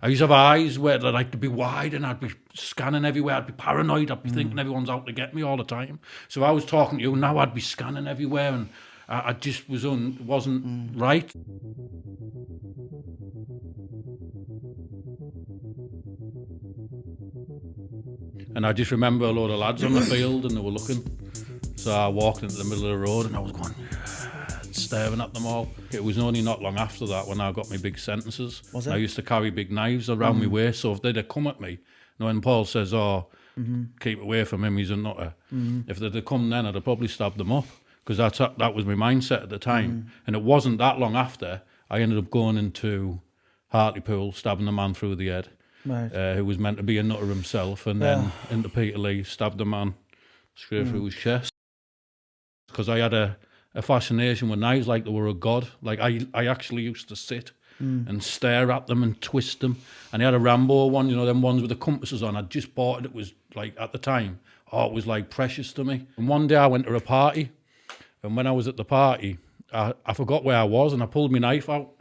I used to have eyes where they'd like to be wide and I'd be scanning everywhere. I'd be paranoid. I'd be thinking everyone's out to get me all the time. So if I was talking to you now, I'd be scanning everywhere and I just wasn't right. And I just remember a load of lads on the field and they were looking. So I walked into the middle of the road and I was going, staring at them all. It was only not long after that when I got my big sentences. Was it? I used to carry big knives around my waist, so if they'd have come at me, when Paul says, keep away from him, he's a nutter. If they'd have come then, I'd have probably stabbed them up, because that was my mindset at the time. And it wasn't that long after, I ended up going into Hartlepool, stabbing a man through the head, who was meant to be a nutter himself, and then into Peterlee, stabbed a man straight through his chest. Because I had a fascination with knives, like they were a god. Like I actually used to sit and stare at them and twist them. And I had a Rambo one, them ones with the compasses on. I'd just bought it. It was like, at the time, it was like precious to me. And one day I went to a party, and when I was at the party, I forgot where I was, and I pulled my knife out.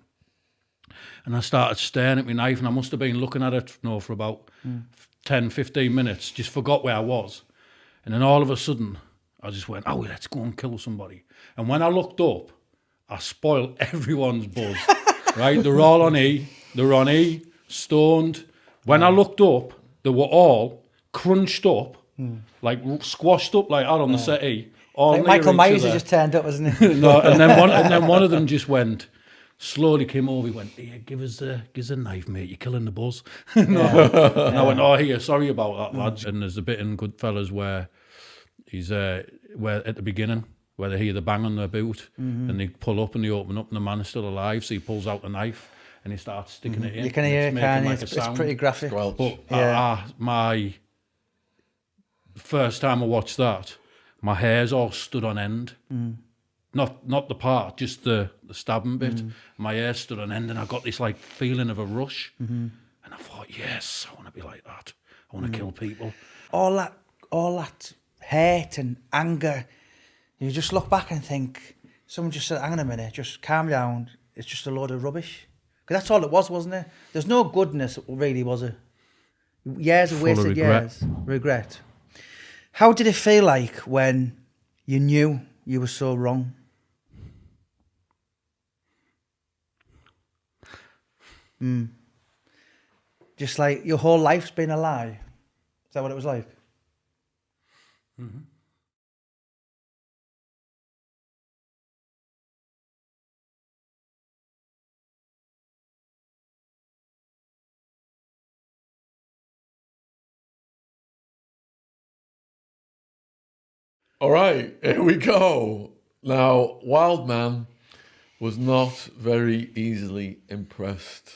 And I started staring at my knife, and I must have been looking at it for about 10, 15 minutes, just forgot where I was. And then all of a sudden, I just went, let's go and kill somebody. And when I looked up, I spoiled everyone's buzz, right? They're all on E. They're on E, stoned. When I looked up, they were all crunched up, like squashed up like that on the settee. Like Michael Myers has just turned up, hasn't he? No, and then one of them just slowly came over. He went, "Here, give us a knife, mate. You're killing the buzz." And I went, "Oh, here, sorry about that, lads." And there's a bit in Goodfellas where he's where at the beginning, where they hear the bang on their boot, and they pull up and they open up and the man is still alive, so he pulls out the knife and he starts sticking it in. You can hear it, can't you? Like It's pretty graphic. But my first time I watched that, my hair's all stood on end. Not the part, just the stabbing bit. My hair stood on end and I got this like feeling of a rush. And I thought, yes, I want to be like that. I want to kill people. All that hate and anger, you just look back and think, someone just said, hang on a minute, just calm down. It's just a load of rubbish. Because that's all it was, wasn't it? There's no goodness, really, was it? Years of wasted years. Regret. How did it feel like when you knew you were so wrong? Just like your whole life's been a lie. Is that what it was like? All right, here we go. Now, Wildman was not very easily impressed.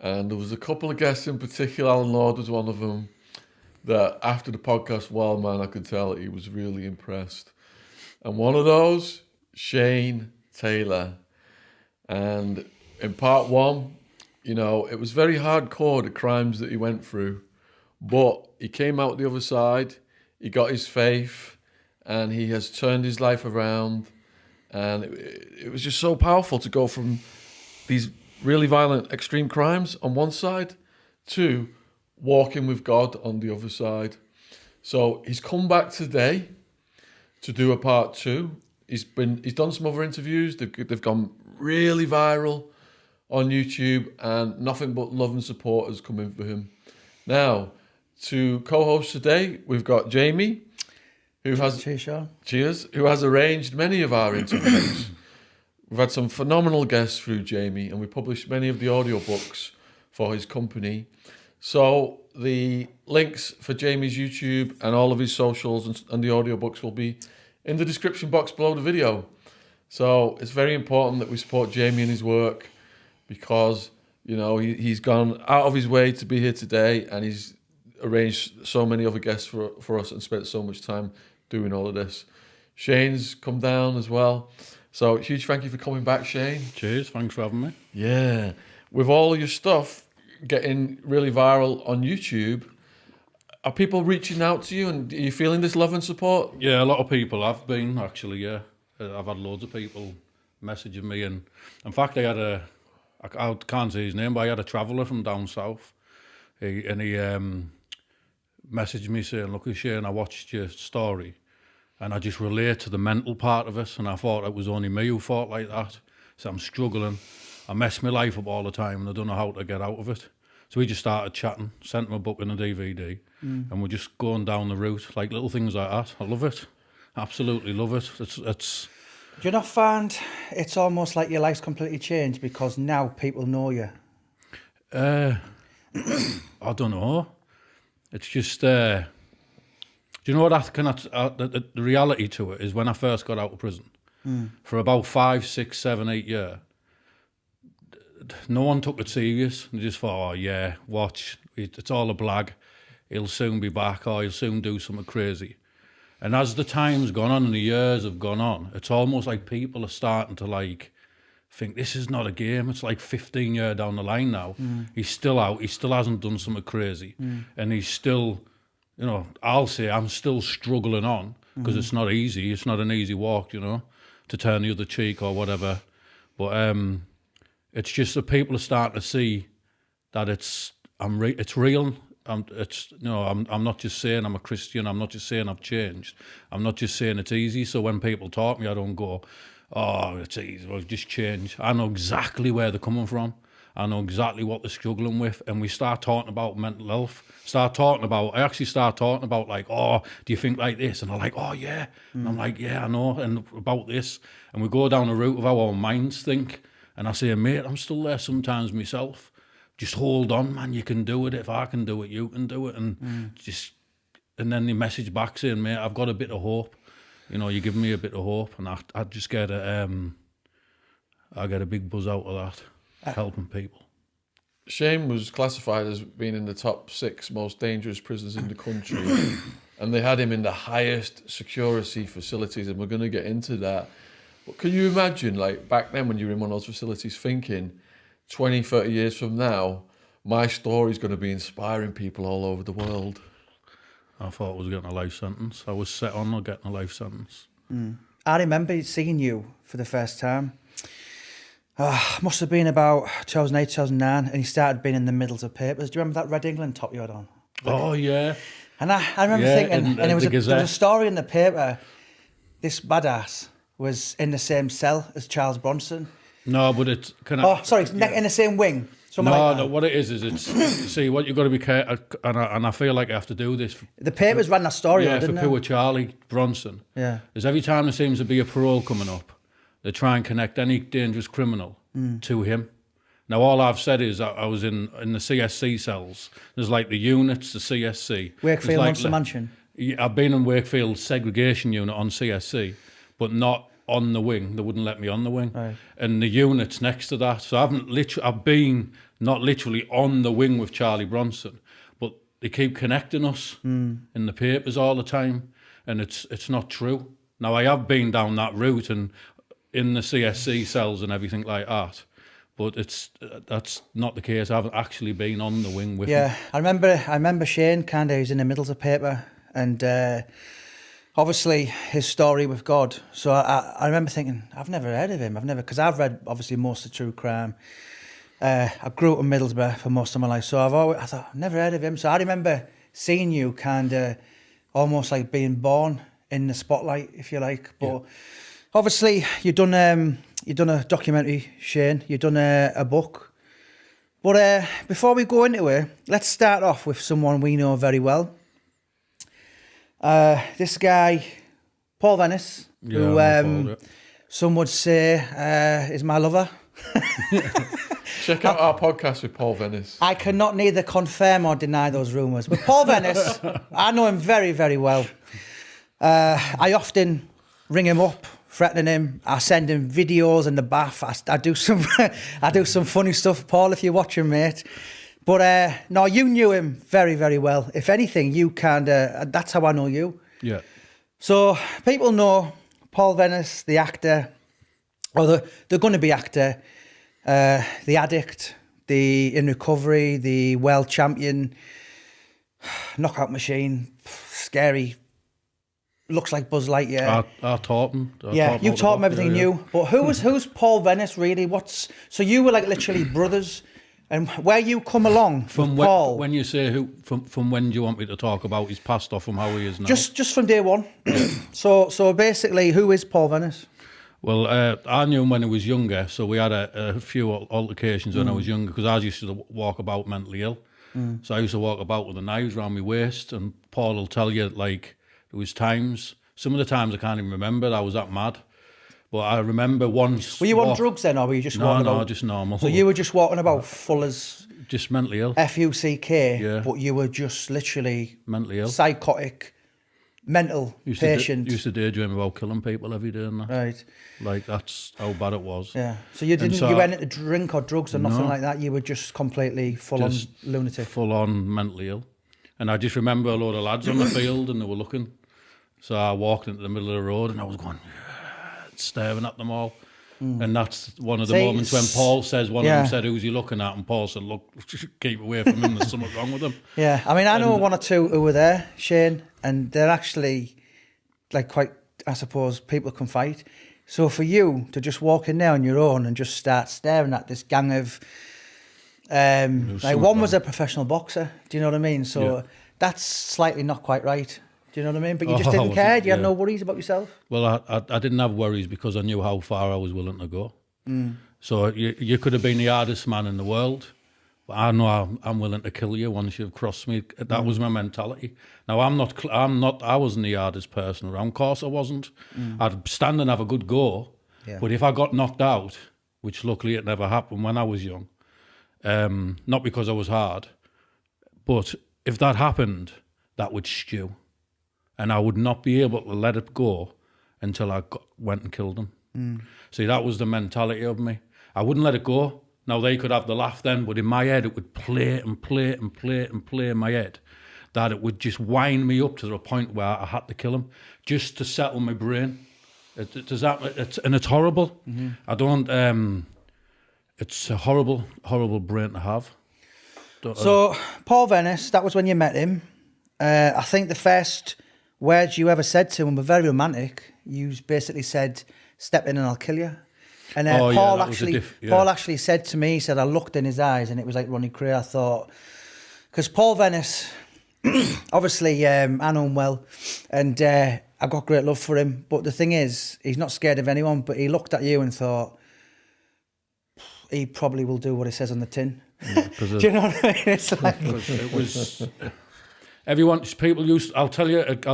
And there was a couple of guests in particular, Alan Lord was one of them, that after the podcast Wildman, I could tell he was really impressed. And one of those, Shane Taylor. And in part one, it was very hardcore, the crimes that he went through. But he came out the other side, he got his faith, and he has turned his life around. And it was just so powerful to go from these really violent, extreme crimes on one side to walking with God on the other side. So he's come back today to do a part two. He's done some other interviews. They've gone really viral on YouTube, and nothing but love and support has come in for him. Now, to co-host today, we've got Jamie, who has arranged many of our interviews. We've had some phenomenal guests through Jamie, and we published many of the audiobooks for his company. So the links for Jamie's YouTube and all of his socials and the audiobooks will be in the description box below the video. So it's very important that we support Jamie and his work, because he's gone out of his way to be here today, and he's arranged so many other guests for us and spent so much time doing all of this. Shane's come down as well. So huge thank you for coming back, Shane. Cheers, thanks for having me. Yeah. With all your stuff getting really viral on YouTube, are people reaching out to you, and are you feeling this love and support? Yeah, a lot of people have been, actually, yeah. I've had loads of people messaging me, and in fact I I can't say his name, but I had a traveller from down south. He messaged me saying, look, Shane, I watched your story and I just relate to the mental part of it, and I thought it was only me who thought like that. So I'm struggling. I mess my life up all the time and I don't know how to get out of it. So we just started chatting, sent him a book and a DVD, and we're just going down the route, like little things like that. I love it. Absolutely love it. It's. Do you not find it's almost like your life's completely changed because now people know you? I don't know. It's just, do you know what the reality to it is when I first got out of prison, for about 5, 6, 7, 8 years, no one took it serious. They just thought, oh yeah, watch, it's all a blag. He'll soon be back, or he'll soon do something crazy. And as the time's gone on and the years have gone on, it's almost like people are starting to like think this is not a game. It's like 15 years down the line now. He's still out. He still hasn't done something crazy. And he's still, you know, I'll say I'm still struggling on because it's not easy. It's not an easy walk, you know, to turn the other cheek or whatever. But it's just that people are starting to see that it's real. I'm not just saying I'm a Christian. I'm not just saying I've changed. I'm not just saying it's easy. So when people talk to me, I don't go, oh, it's easy. Well, just change. I know exactly where they're coming from. I know exactly what they're struggling with. And we start talking about mental health. I actually start talking about like, oh, do you think like this? And they're like, oh, yeah. And I'm like, yeah, I know. And about this. And we go down the route of how our minds think. And I say, mate, I'm still there sometimes myself. Just hold on, man, you can do it. If I can do it, you can do it. And and then they message back saying, mate, I've got a bit of hope. You know, you're giving me a bit of hope. And I just get I get a big buzz out of that, helping people. Shane was classified as being in the top 6 most dangerous prisons in the country. And they had him in the highest security facilities, and we're going to get into that. But can you imagine, like, back then when you were in one of those facilities thinking, 20, 30 years from now, my story's going to be inspiring people all over the world? I thought I was getting a life sentence. I was set on not getting a life sentence. I remember seeing you for the first time. Must have been about 2008, 2009, and you started being in the middles of papers. Do you remember that Red England top you had on? Oh, yeah. And I remember thinking, and there was a story in the paper, this badass was in the same cell as Charles Bronson. No, but it's in the same wing. No, what it is it's see what you've got to be careful, and I feel like I have to do this. The papers ran that story, for poor Charlie Bronson. Yeah, is every time there seems to be a parole coming up, they try and connect any dangerous criminal to him. Now, all I've said is I was in the CSC cells. There's like the units, the CSC. Wakefield, like Munster Mansion. I've been in Wakefield segregation unit on CSC, but not on the wing. They wouldn't let me on the wing. Right. And the units next to that. So I've been not literally on the wing with Charlie Bronson, but they keep connecting us in the papers all the time, and it's not true. Now, I have been down that route and in the CSC cells and everything like that, but that's not the case. I haven't actually been on the wing with him. I remember Shane kind of, he was in the middles of paper, and obviously his story with God. So I remember thinking, I've never heard of him. Because I've read obviously most of true crime. I grew up in Middlesbrough for most of my life, so I thought, I've never heard of him. So I remember seeing you kind of almost like being born in the spotlight, if you like. But obviously you've done a documentary, Shane. You've done a book. But before we go into it, let's start off with someone we know very well. This guy, Paul Venis, who some would say is my lover. Check out our podcast with Paul Venis. I cannot neither confirm or deny those rumours. But Paul Venis, I know him very, very well. I often ring him up, threatening him. I send him videos in the bath. I do some funny stuff. Paul, if you're watching, mate. But no, you knew him very, very well. If anything, you that's how I know you. Yeah. So people know Paul Venis, the actor, or the going-to-be actor, the addict, the in recovery, the world champion, knockout machine, scary looks like Buzz Lightyear. I taught him. You taught him everything new. But who's Paul Venis really? So you were like literally brothers, and where you come along from Paul? When you say who, from when do you want me to talk about his past or from how he is now? Just from day one. So basically, who is Paul Venis? Well, I knew him when he was younger, so we had a few altercations when I was younger, because I used to walk about mentally ill. So I used to walk about with the knives around my waist, and Paul will tell you, like, there was times, some of the times I can't even remember, I was that mad. But I remember once... Were you on drugs then, or were you just walking about? No, just normal. So you were just walking about full as... Just mentally ill. F-U-C-K, Yeah. but you were just literally... Mentally ill. Psychotic, mental patient. Used to daydream about killing people every day and that. Right. Like, that's how bad it was. Yeah. So you didn't, you went into drink or drugs or nothing like that? You were just completely full-on lunatic? Full-on mentally ill. And I just remember a load of lads on the field and they were looking. So I walked into the middle of the road and I was going... staring at them all. And that's one of the moments when Paul says, one of them said, who's he looking at? And Paul said, look, keep away from him, there's something wrong with him. Yeah, I mean, I know one or two who were there, Shane, and they're actually, like, quite, I suppose, people can fight. So for you to just walk in there on your own and just start staring at this gang of, like, one was a professional boxer, do you know what I mean? So that's slightly not quite right. Do you know what I mean? But you just didn't care. You had no worries about yourself. Well, I didn't have worries because I knew how far I was willing to go. So you could have been the hardest man in the world, but I know I'm willing to kill you once you've crossed me. That was my mentality. Now I wasn't the hardest person around. Of course I wasn't. I'd stand and have a good go. Yeah. But if I got knocked out, which luckily it never happened when I was young, not because I was hard, but if that happened, that would stew. And I would not be able to let it go until I went and killed him. See, that was the mentality of me. I wouldn't let it go. Now, they could have the laugh then, but in my head, it would play and play and play and play in my head, that it would just wind me up to the point where I had to kill him, just to settle my brain. It's horrible. I don't... it's a horrible, horrible brain to have. So, Paul Venis, that was when you met him. I think the first... words you ever said to him were very romantic. You basically said, step in and I'll kill you. And Paul actually said to me, he said, I looked in his eyes and it was like Ronnie Cray. I thought, because Paul Venis, obviously, I know him well and I got great love for him. But the thing is, he's not scared of anyone, but he looked at you and thought, he probably will do what he says on the tin. Do you know what I mean? It's like... it was... I'll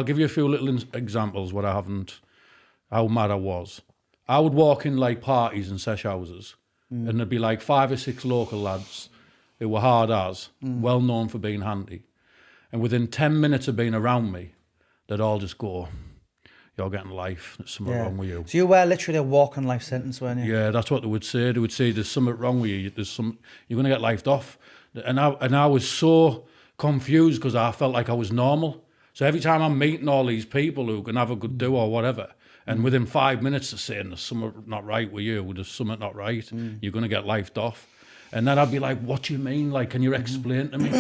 give you a few little examples how mad I was. I would walk in like parties and sesh houses and there'd be like 5 or 6 local lads who were hard as, well known for being handy. And within 10 minutes of being around me, they'd all just go, you're getting life, there's something wrong with you. So you were literally a walking life sentence, weren't you? Yeah, that's what they would say. They would say, there's something wrong with you, you're going to get lifed off. And I was so... confused because I felt like I was normal. So every time I'm meeting all these people who can have a good do or whatever, and within 5 minutes of saying there's something not right with you, there's something not right, you're going to get lifed off. And then I'd be like, what do you mean? Like, can you explain to me?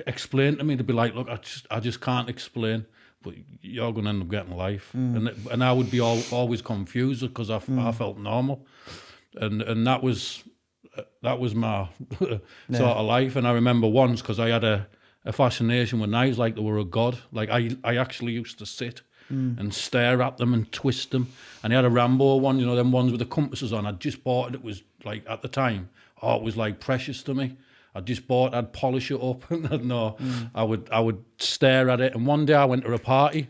Explain to me. They'd be like, look, I just can't explain, but you're going to end up getting life. And I would be always confused because I felt normal. And that was my sort of life. And I remember once, because I had a fascination with knives, like they were a god. Like I actually used to sit and stare at them and twist them. And I had a Rambo one, you know, them ones with the compasses on. I'd just bought it. It was like, at the time, it was like precious to me. I'd polish it up. I would stare at it. And one day I went to a party.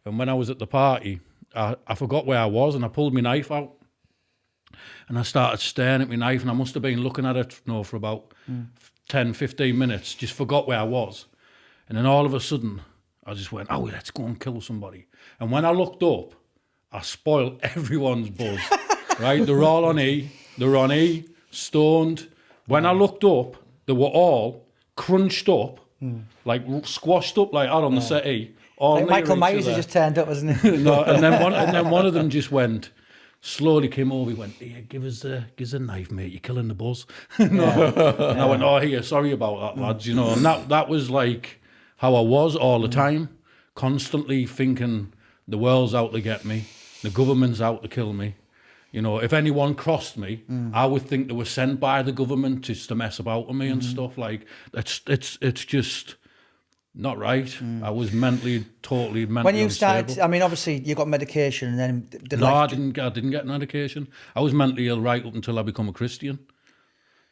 And when I was at the party, I forgot where I was and I pulled my knife out. And I started staring at my knife and I must have been looking at it for about 10, 15 minutes, just forgot where I was. And then all of a sudden, I just went, let's go and kill somebody. And when I looked up, I spoiled everyone's buzz, right? They're all on E, stoned. When I looked up, they were all crunched up, like squashed up like that on the settee. Like Michael Myers has just turned up, hasn't he? No, and then one of them just went... slowly came over, he went, here, give us a knife, mate, you're killing the buzz. And I went, here, sorry about that, lads, you know. And that was like how I was all the time, constantly thinking the world's out to get me, the government's out to kill me. You know, if anyone crossed me, I would think they were sent by the government just to mess about with me and stuff. Like, it's just not right. I was totally mentally When you unstable. started, I mean, obviously you got medication, and then I didn't get medication. I was mentally ill right up until I become a Christian.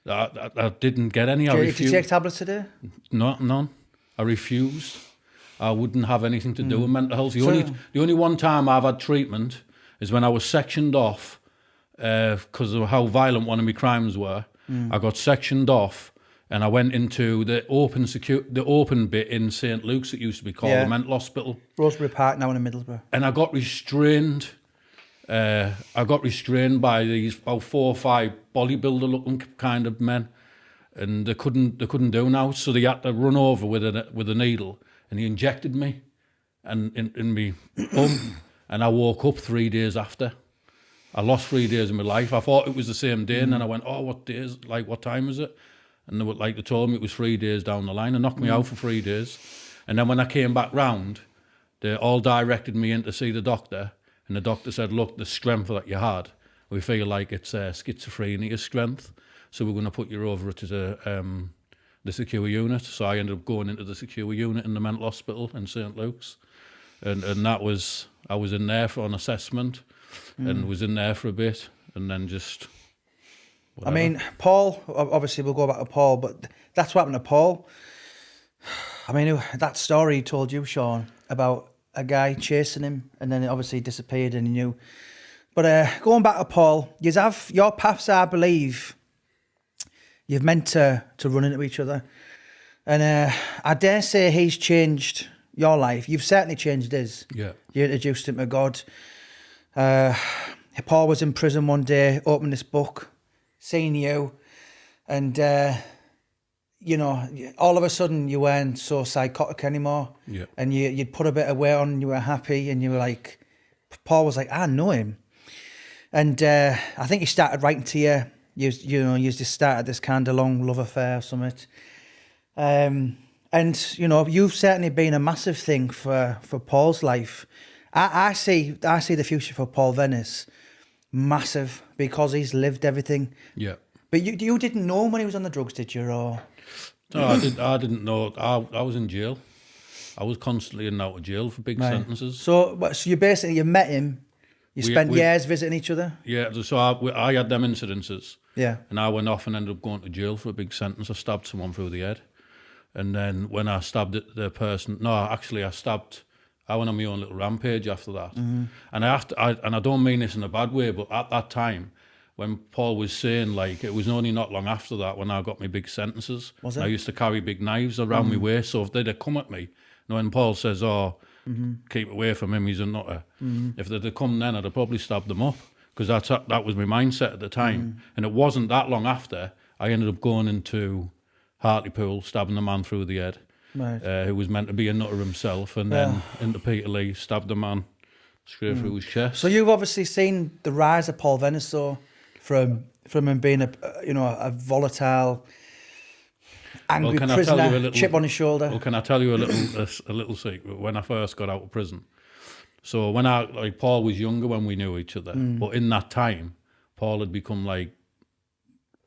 I didn't get any. Did you take tablets today? No, none. I refused. I wouldn't have anything to do with mental health. The only one time I've had treatment is when I was sectioned off because of how violent one of my crimes were. I got sectioned off, and I went into the open bit in St. Luke's, it used to be called, the mental hospital. Rosebery Park, now in Middlesbrough. And I got restrained. By these about 4 or 5 bodybuilder-looking kind of men, and they couldn't do now. So they had to run over with a needle, and he injected me, and in me bum, and I woke up 3 days after. I lost 3 days of my life. I thought it was the same day, and then I went, "Oh, what days? Like, what time is it?" And they told me it was 3 days down the line, and knocked me out for 3 days. And then when I came back round, they all directed me in to see the doctor. And the doctor said, "Look, the strength that you had, we feel like it's schizophrenia strength. So we're going to put you over to the secure unit." So I ended up going into the secure unit in the mental hospital in St. Luke's. And that was, I was in there for an assessment and was in there for a bit, and then just whatever. I mean, Paul, obviously we'll go back to Paul, but that's what happened to Paul. I mean, that story he told you, Shaun, about a guy chasing him, and then it obviously disappeared, and he knew. But going back to Paul, you have your paths, I believe, you've meant to run into each other. And I dare say he's changed your life. You've certainly changed his. Yeah. You introduced him to God. Paul was in prison one day, opened this book, seen you, and you know, all of a sudden you weren't so psychotic anymore. Yeah. And you'd put a bit of weight on, and you were happy, and you were like, Paul was like, "I know him." And I think he started writing to you. You just started this kind of long love affair or something. And you know, you've certainly been a massive thing for Paul's life. I see the future for Paul Venis massive, because he's lived everything. Yeah. But you didn't know him when he was on the drugs, did you? Or No, I didn't know. I was in jail. I was constantly in and out of jail for big sentences. So you met him. You spent years visiting each other. Yeah. So I had them incidences. Yeah. And I went off and ended up going to jail for a big sentence. I stabbed someone through the head. And then when I stabbed the person, I went on my own little rampage after that. Mm-hmm. And I don't mean this in a bad way, but at that time, when Paul was saying, like, it was only not long after that when I got my big sentences. Was it? I used to carry big knives around my waist, so if they'd have come at me, when Paul says, keep away from him, he's a nutter. If they'd have come then, I'd have probably stabbed them up, because that was my mindset at the time. And it wasn't that long after, I ended up going into Hartlepool, stabbing the man through the head, who was meant to be a nutter himself, and then into Peterlee, stabbed the man straight through his chest. So you've obviously seen the rise of Paul Venis, though, from him being a volatile, angry prisoner, chip on his shoulder. Well, can I tell you a little secret? When I first got out of prison, so when Paul was younger when we knew each other, but in that time, Paul had become like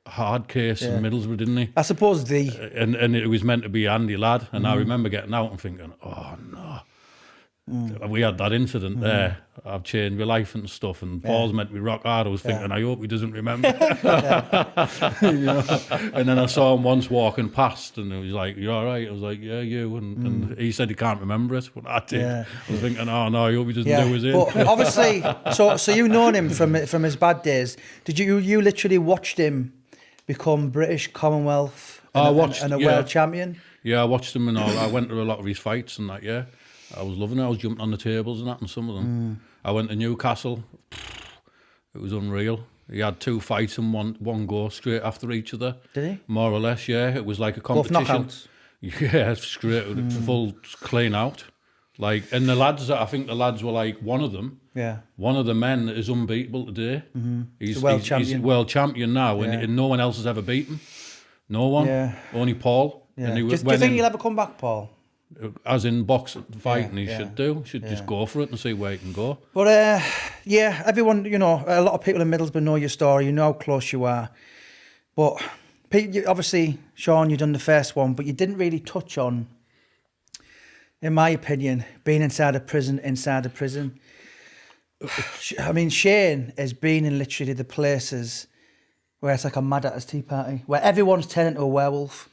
hard case in Middlesbrough, didn't he? I suppose and it was meant to be Andy lad, and I remember getting out and thinking, oh no. We had that incident there. I've changed my life and stuff, and Paul's meant to be rock hard. I was thinking, I hope he doesn't remember. And then I saw him once walking past, and he was like, "You all right?" I was like, "Yeah, you." And he said he can't remember it, but I did. Yeah. I was thinking, "Oh no, I hope he doesn't do his in." But obviously, so you known him from his bad days. Did you literally watched him become British Commonwealth and a world champion? Yeah, I watched him and all. I went to a lot of his fights and that. Yeah. I was loving it. I was jumping on the tables and that, and some of them. I went to Newcastle. It was unreal. He had 2 fights in one go straight after each other. Did he? More or less, yeah. It was like a competition. Both knockouts? Yeah, straight, full clean out. Like, and I think the lads were like, one of them. Yeah. One of the men is unbeatable today. He's world champion. He's world champion now, and no one else has ever beaten him. No one. Yeah. Only Paul. Yeah. Do you think he'll ever come back, Paul? as in boxing, fighting, Yeah, should do. Should just go for it and see where he can go. But yeah, everyone, a lot of people in Middlesbrough know your story. You know how close you are. But obviously, Shaun, you've done the first one, but you didn't really touch on, in my opinion, being inside a prison. I mean, Shane has been in literally the places where it's like a mad at his tea party, where everyone's turned into a werewolf.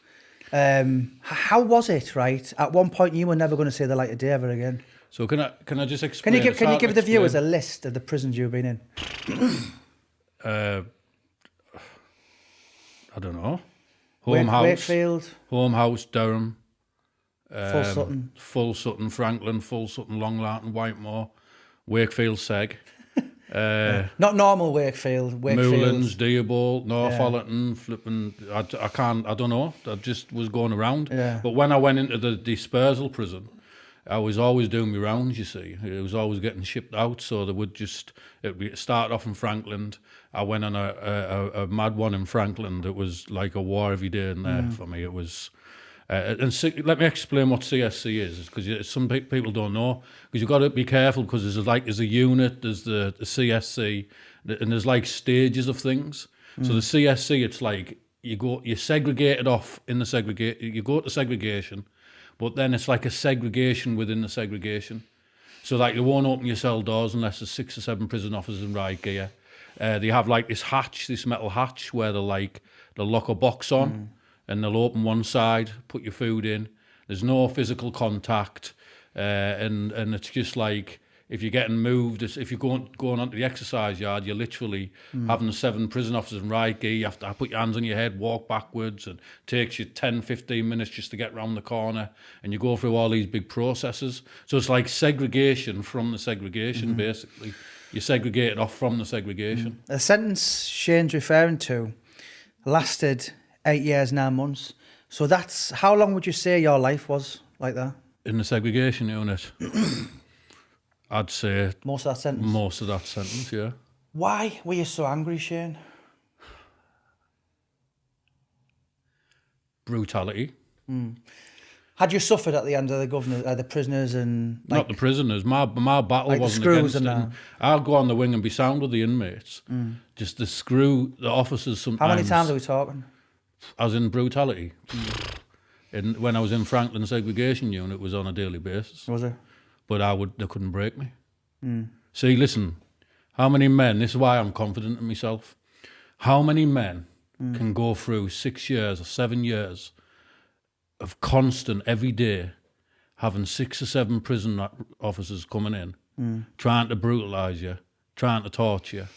How was it, right? At one point, you were never going to see the light of day ever again. So can I just explain? Can you give the viewers a list of the prisons you've been in? I don't know. Wakefield, Home House, Durham, Full Sutton, Franklin, Full Sutton, Long Lartin, Whitemore, Wakefield, Seg. not normal Wakefield. Moulins, Dearborn, Northallerton, flipping. I don't know. I just was going around. Yeah. But when I went into the dispersal prison, I was always doing my rounds, you see. It was always getting shipped out, so they would it started off in Franklin. I went on a mad one in Franklin that was like a war every day in there for me. It was... let me explain what CSC is, because some people don't know. Because you've got to be careful, because there's a unit, there's the CSC, and there's like stages of things. So the CSC, it's like you're segregated off in the segregation. You go to segregation, but then it's like a segregation within the segregation. So like you won't open your cell doors unless there's 6 or 7 prison officers in riot gear. They have like this metal hatch where they'll lock a box on. And they'll open one side, put your food in. There's no physical contact, and it's just like if you're getting moved, if you're going onto the exercise yard, you're literally having the 7 prison officers in riot gear. You have to put your hands on your head, walk backwards, and it takes you 10, 15 minutes just to get round the corner. And you go through all these big processes. So it's like segregation from the segregation, basically. You're segregated off from the segregation. The sentence Shane's referring to lasted 8 years, 9 months. So that's, how long would you say your life was like that? In the segregation unit, I'd say... Most of that sentence? Most of that sentence, yeah. Why were you so angry, Shane? Brutality. Had you suffered at the end of the prisoners and... Not the prisoners. My battle like wasn't the against screws and it. that. I'll go on the wing and be sound with the inmates. Just the officers sometimes... How many times are we talking? As in brutality. When I was in Franklin segregation unit, it was on a daily basis. Was it? But they couldn't break me. See, listen, how many men, this is why I'm confident in myself, how many men can go through 6 years or 7 years of constant, every day, having 6 or 7 prison officers coming in, trying to brutalise you, trying to torture you,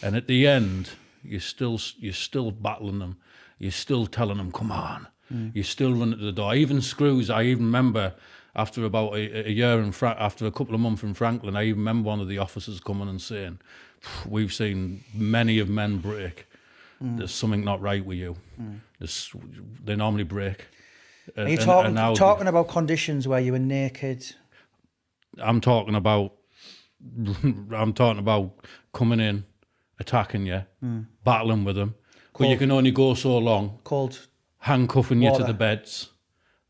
and at the end, you're still battling them. You're still telling them, come on. You're still running to the door. Even screws, I even remember after about a year, after a couple of months in Franklin, I even remember one of the officers coming and saying, we've seen many of men break. There's something not right with you. They normally break. Are you talking about conditions where you were naked? I'm talking about coming in, attacking you, battling with them. But you can only go so long. Cold. Handcuffing you to the beds,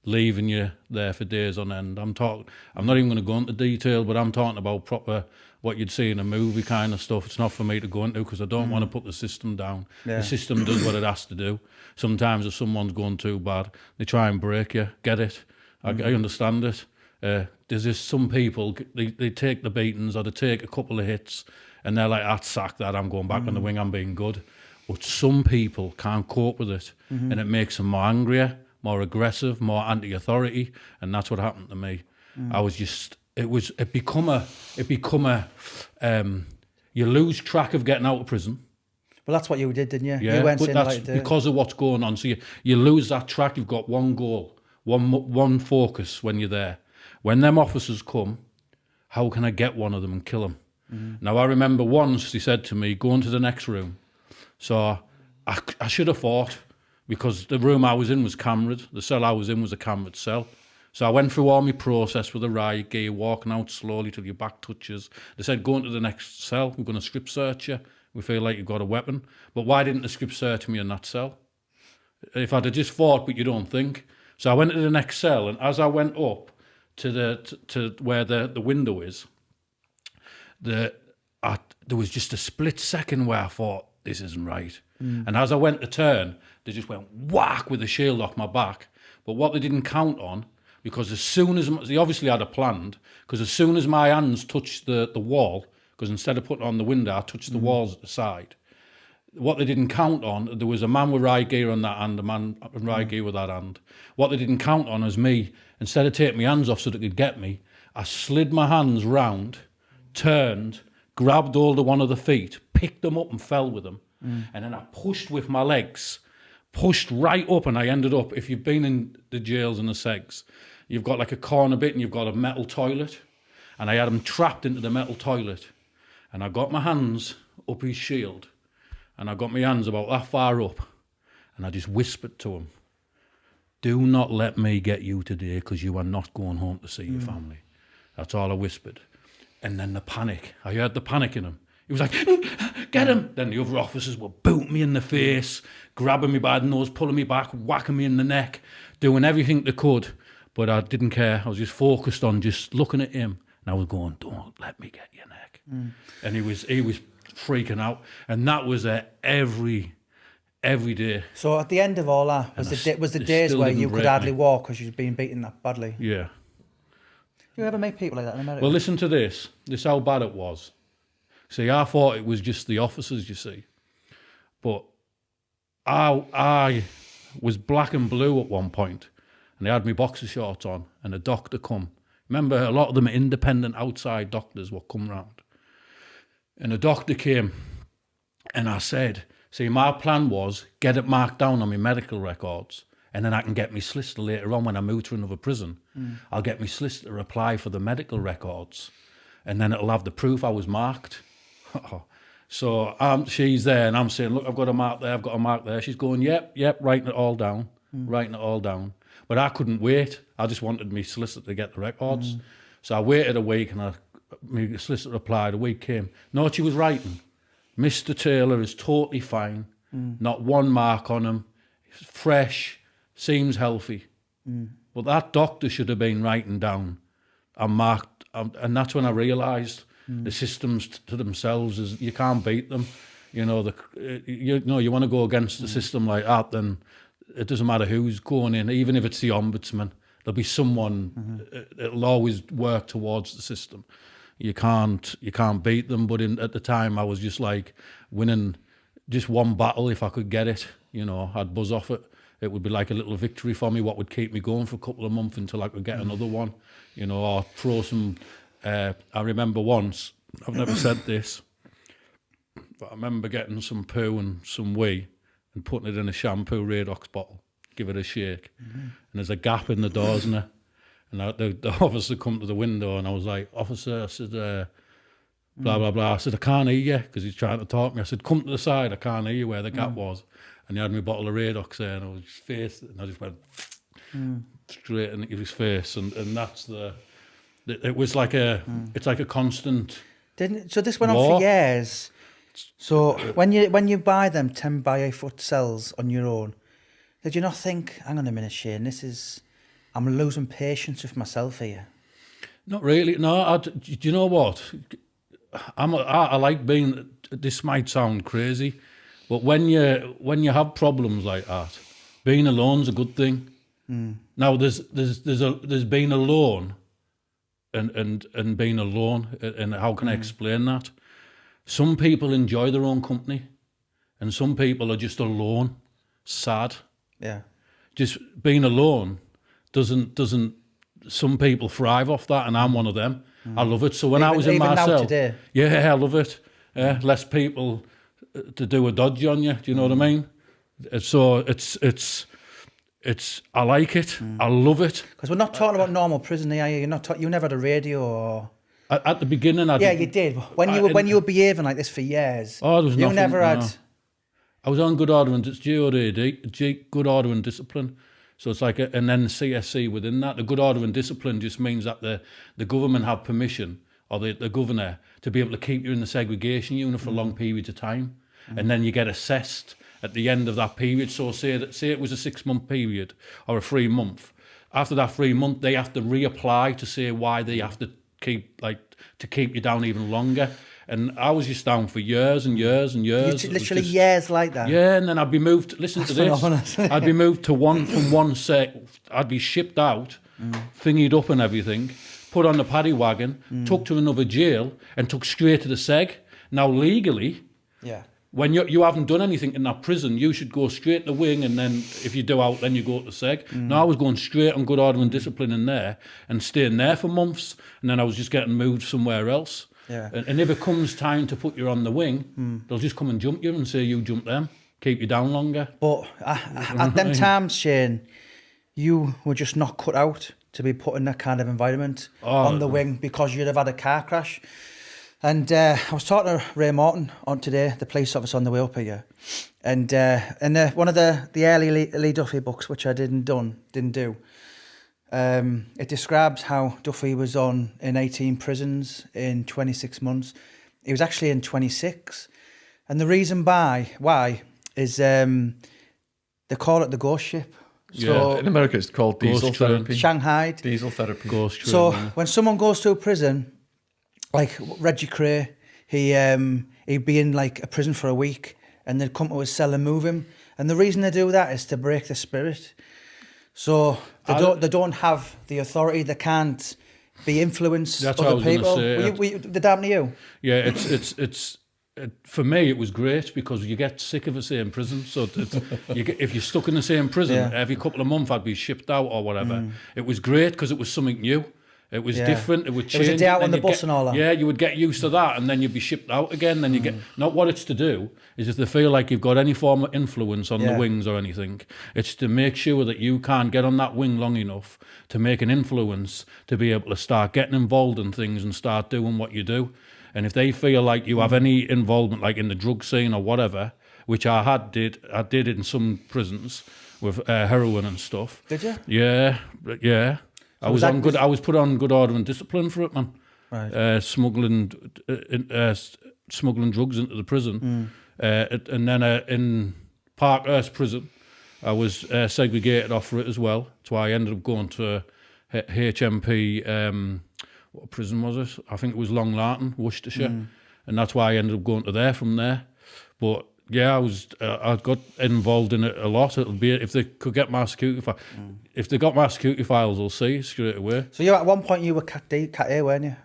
leaving you there for days on end. I'm not even going to go into detail, but I'm talking about proper what you'd see in a movie kind of stuff. It's not for me to go into because I don't want to put the system down. Yeah. The system does what it has to do. Sometimes if someone's going too bad, they try and break you. Get it? I understand it. There's just some people, they take the beatings or they take a couple of hits and they're like, that's sack that, I'm going back on the wing, I'm being good. But some people can't cope with it, and it makes them more angrier, more aggressive, more anti-authority, and that's what happened to me. I was just, it become a, you lose track of getting out of prison. Well, that's what you did, didn't you? Yeah, you went but that's because of what's going on. So you lose that track. You've got one goal, one focus when you're there. When them officers come, how can I get one of them and kill them? Now, I remember once he said to me, go into the next room. So I should have fought because the room I was in was cameraed. The cell I was in was a cameraed cell. So I went through all my process with a riot gear, walking out slowly till your back touches. They said, go into the next cell. We're going to strip search you. We feel like you've got a weapon. But why didn't they strip search me in that cell? If I'd have just fought, but you don't think. So I went to the next cell, and as I went up to where the window is, there was just a split second where I thought, this isn't right. And as I went to turn, they just went whack with the shield off my back. But what they didn't count on, because as soon as, they obviously had it planned, because as soon as my hands touched the wall, because instead of putting on the window, I touched the walls at the side. What they didn't count on, there was a man with riot gear on that hand, a man with riot gear with that hand. What they didn't count on is me, instead of taking my hands off so they could get me, I slid my hands round, turned, grabbed hold of one of the feet, picked them up and fell with them. And then I pushed with my legs, pushed right up, and I ended up, if you've been in the jails and the segs, you've got like a corner bit and you've got a metal toilet. And I had him trapped into the metal toilet. And I got my hands up his shield. And I got my hands about that far up. And I just whispered to him, do not let me get you today, because you are not going home to see your family. That's all I whispered. And then the panic. I heard the panic in him. He was like, get him. Then the other officers were booting me in the face, grabbing me by the nose, pulling me back, whacking me in the neck, doing everything they could. But I didn't care. I was just focused on just looking at him. And I was going, don't let me get your neck. And he was freaking out. And that was every day. So at the end of all that, was the days where you could hardly walk because you'd been beaten that badly? Yeah. You ever meet people like that in America? Well, listen to this. This is how bad it was. See, I thought it was just the officers, you see. But I was black and blue at one point, and they had me boxer shorts on, and a doctor come. Remember, a lot of them are independent outside doctors will come round. And a doctor came, and I said, see, my plan was get it marked down on my medical records, and then I can get my solicitor later on when I move to another prison. I'll get my solicitor to apply for the medical records, and then it'll have the proof I was marked. So she's there, and I'm saying, look, I've got a mark there, I've got a mark there. She's going, yep, writing it all down, writing it all down. But I couldn't wait. I just wanted my solicitor to get the records. So I waited a week, and my solicitor replied, a week came. No, she was writing, Mr. Taylor is totally fine, not one mark on him, he's fresh, seems healthy. But that doctor should have been writing down and marked, and that's when I realised the systems to themselves is you can't beat them. You know, you want to go against the system like that, then it doesn't matter who's going in, even if it's the ombudsman. There'll be someone. It'll always work towards the system. You can't beat them. But at the time, I was just like winning just one battle if I could get it. You know, I'd buzz off it. It would be like a little victory for me. What would keep me going for a couple of months until I could get another one. You know, or throw some. I remember once. I've never said this, but I remember getting some poo and some wee and putting it in a shampoo Radox bottle, give it a shake, and there's a gap in the doors in it. And the officer come to the window, and I was like, officer, I said, blah, blah, blah. I said, I can't hear you, because he's trying to talk to me. I said, come to the side, I can't hear you where the gap was. And he had me bottle of Radox there, and I was just faced it, and I just went straight into his face. And that's it was like it's like a constant. So this went on for years. So when you buy them 10 by 8 foot cells on your own, did you not think, hang on a minute, Shane, I'm losing patience with myself here? Not really. No, do you know what? I like being. This might sound crazy, but when you have problems like that, being alone's a good thing. Now there's being alone, and being alone, and how can I explain that? Some people enjoy their own company, and some people are just alone, sad. Yeah. Just being alone doesn't. Some people thrive off that, and I'm one of them. I love it. So when I was in my cell, yeah, I love it. Less people to do a dodge on you. Do you know what I mean? So it's. I like it. I love it. Because we're not talking about normal prison here. You're not. You never had a radio or. At the beginning, you did. When you were behaving like this for years, there was nothing. You never had. I was on good order and good order and discipline. So it's like, and then CSC within that. The good order and discipline just means that the government have permission, or the governor, to be able to keep you in the segregation unit for long periods of time. and then you get assessed at the end of that period. So say it was a 6-month period or a 3-month. After that 3 month, they have to reapply to say why they have to keep you down even longer. And I was just down for years and years and years. Literally years like that. Yeah, and then I'd be moved. Listen to this. I'd be moved to one set. I'd be shipped out, thingied up and everything, put on the paddy wagon, took to another jail, and took straight to the seg. Now legally, when you haven't done anything in that prison, you should go straight to the wing, and then if you do out, then you go to the seg. Now I was going straight on good order and discipline in there and staying there for months, and then I was just getting moved somewhere else. Yeah. And if it comes time to put you on the wing, they'll just come and jump you and say you jump them, keep you down longer. But at them times, Shane, you were just not cut out to be put in that kind of environment on the wing, because you'd have had a car crash. And I was talking to Ray Morton on today, the police officer on the way up here, and one of the early Lee Duffy books, which I didn't do, it describes how Duffy was in 18 prisons in 26 months. He was actually in 26, and the reason why is they call it the ghost ship. So in America it's called diesel therapy. Shanghai. Diesel therapy. Ghost train, So when someone goes to a prison, like Reggie Cray, he'd be in like a prison for a week, and they'd come to his cell and move him. And the reason they do that is to break the spirit. So they don't have the authority. They can't be influenced. That's other what I was people. gonna say. Did that happen to you? Yeah, it's for me it was great because you get sick of the same prison. So if you're stuck in the same prison every couple of months, I'd be shipped out or whatever. It was great because it was something new. It was different. It would change. It was a day out on the bus get, and all that. Yeah, you would get used to that, and then you'd be shipped out again. Then you get not what it's to do is if they feel like you've got any form of influence on the wings or anything. It's to make sure that you can't get on that wing long enough to make an influence to be able to start getting involved in things and start doing what you do. And if they feel like you have any involvement, like in the drug scene or whatever, which I did in some prisons with heroin and stuff. Did you? Yeah. I was put on good order and discipline for it, man. Right. Smuggling drugs into the prison, and then in Parkhurst prison, I was segregated off for it as well. That's why I ended up going to HMP. What prison was it? I think it was Long Lartin, Worcestershire, and that's why I ended up going to there from there. But yeah, I got involved in it a lot. It'll be if they could get my security file. If they got my security files, they'll see straight away. So at one point you were Cat A, weren't you?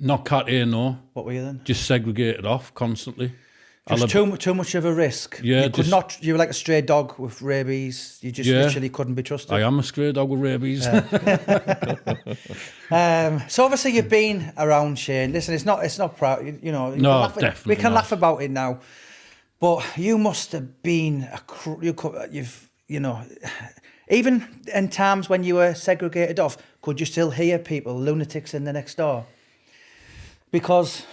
Not Cat A, no. What were you then? Just segregated off constantly. Just too much of a risk. Yeah, you were like a stray dog with rabies. You just literally couldn't be trusted. I am a stray dog with rabies. So obviously you've been around, Shane. Listen, it's not proud. No, definitely we can not. laugh about it now, but you must have been even in times when you were segregated off, could you still hear people, lunatics in the next door? Because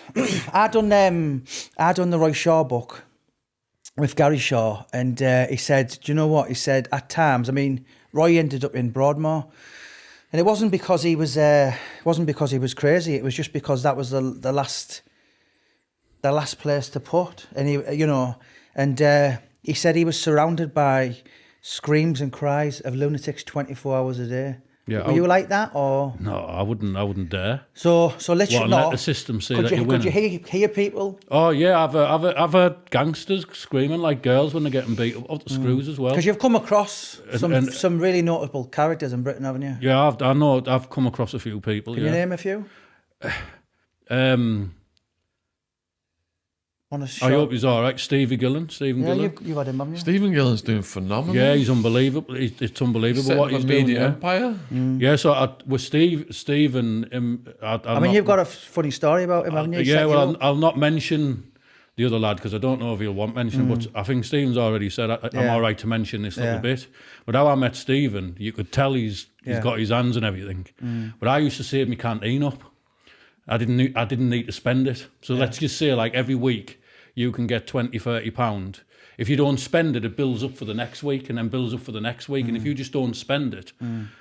I done the Roy Shaw book with Gary Shaw, and he said, do you know what? He said at times, I mean, Roy ended up in Broadmoor, and it wasn't because he was crazy. It was just because that was the last place to put, and he said he was surrounded by screams and cries of lunatics 24 hours a day. Yeah, were you like that, or no? I wouldn't dare. So literally, let the system say that you're winning. Could you hear people? Oh yeah, I've heard gangsters screaming like girls when they're getting beat up the screws as well. Because you've come across some really notable characters in Britain, haven't you? Yeah, I know. I've come across a few people. Can you name a few? I hope he's all right. Stephen Gillen. You've had him, haven't you? Stephen Gillen's doing phenomenal. Yeah, he's unbelievable. It's unbelievable what he's doing. Media empire. Yeah, so with Stephen, you've got a funny story about him, haven't you? Yeah, well, I'll not mention the other lad because I don't know if he'll want mention, but I think Stephen's already said I'm all right to mention this little bit. But how I met Stephen, you could tell he's got his hands and everything. But I used to save my canteen up. I didn't need to spend it. So let's just say like every week you can get £20-30. If you don't spend it, it builds up for the next week and then builds up for the next week. And if you just don't spend it,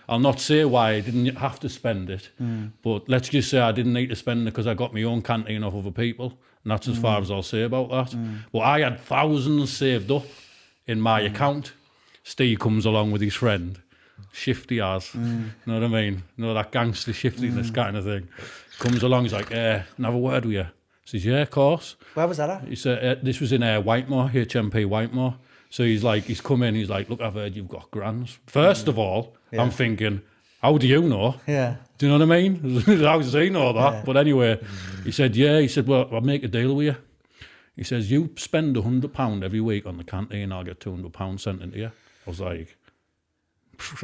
I'll not say why I didn't have to spend it, but let's just say I didn't need to spend it because I got my own canteen off other people. And that's as far as I'll say about that. But I had thousands saved up in my account. Steve comes along with his friend, shifty as, you know what I mean? You know, that gangster shiftiness kind of thing. Comes along, he's like, can I have a word with you? I says, yeah, of course. Where was that at? He said, this was in Whitemore, HMP Whitemore. So he's come in, he's like, look, I've heard you've got grants. First of all, I'm thinking, how do you know? Yeah. Do you know what I mean? How does he know that? Yeah. But anyway, he said, well, I'll make a deal with you. He says, you spend £100 every week on the canteen, I'll get £200 sent into you. I was like,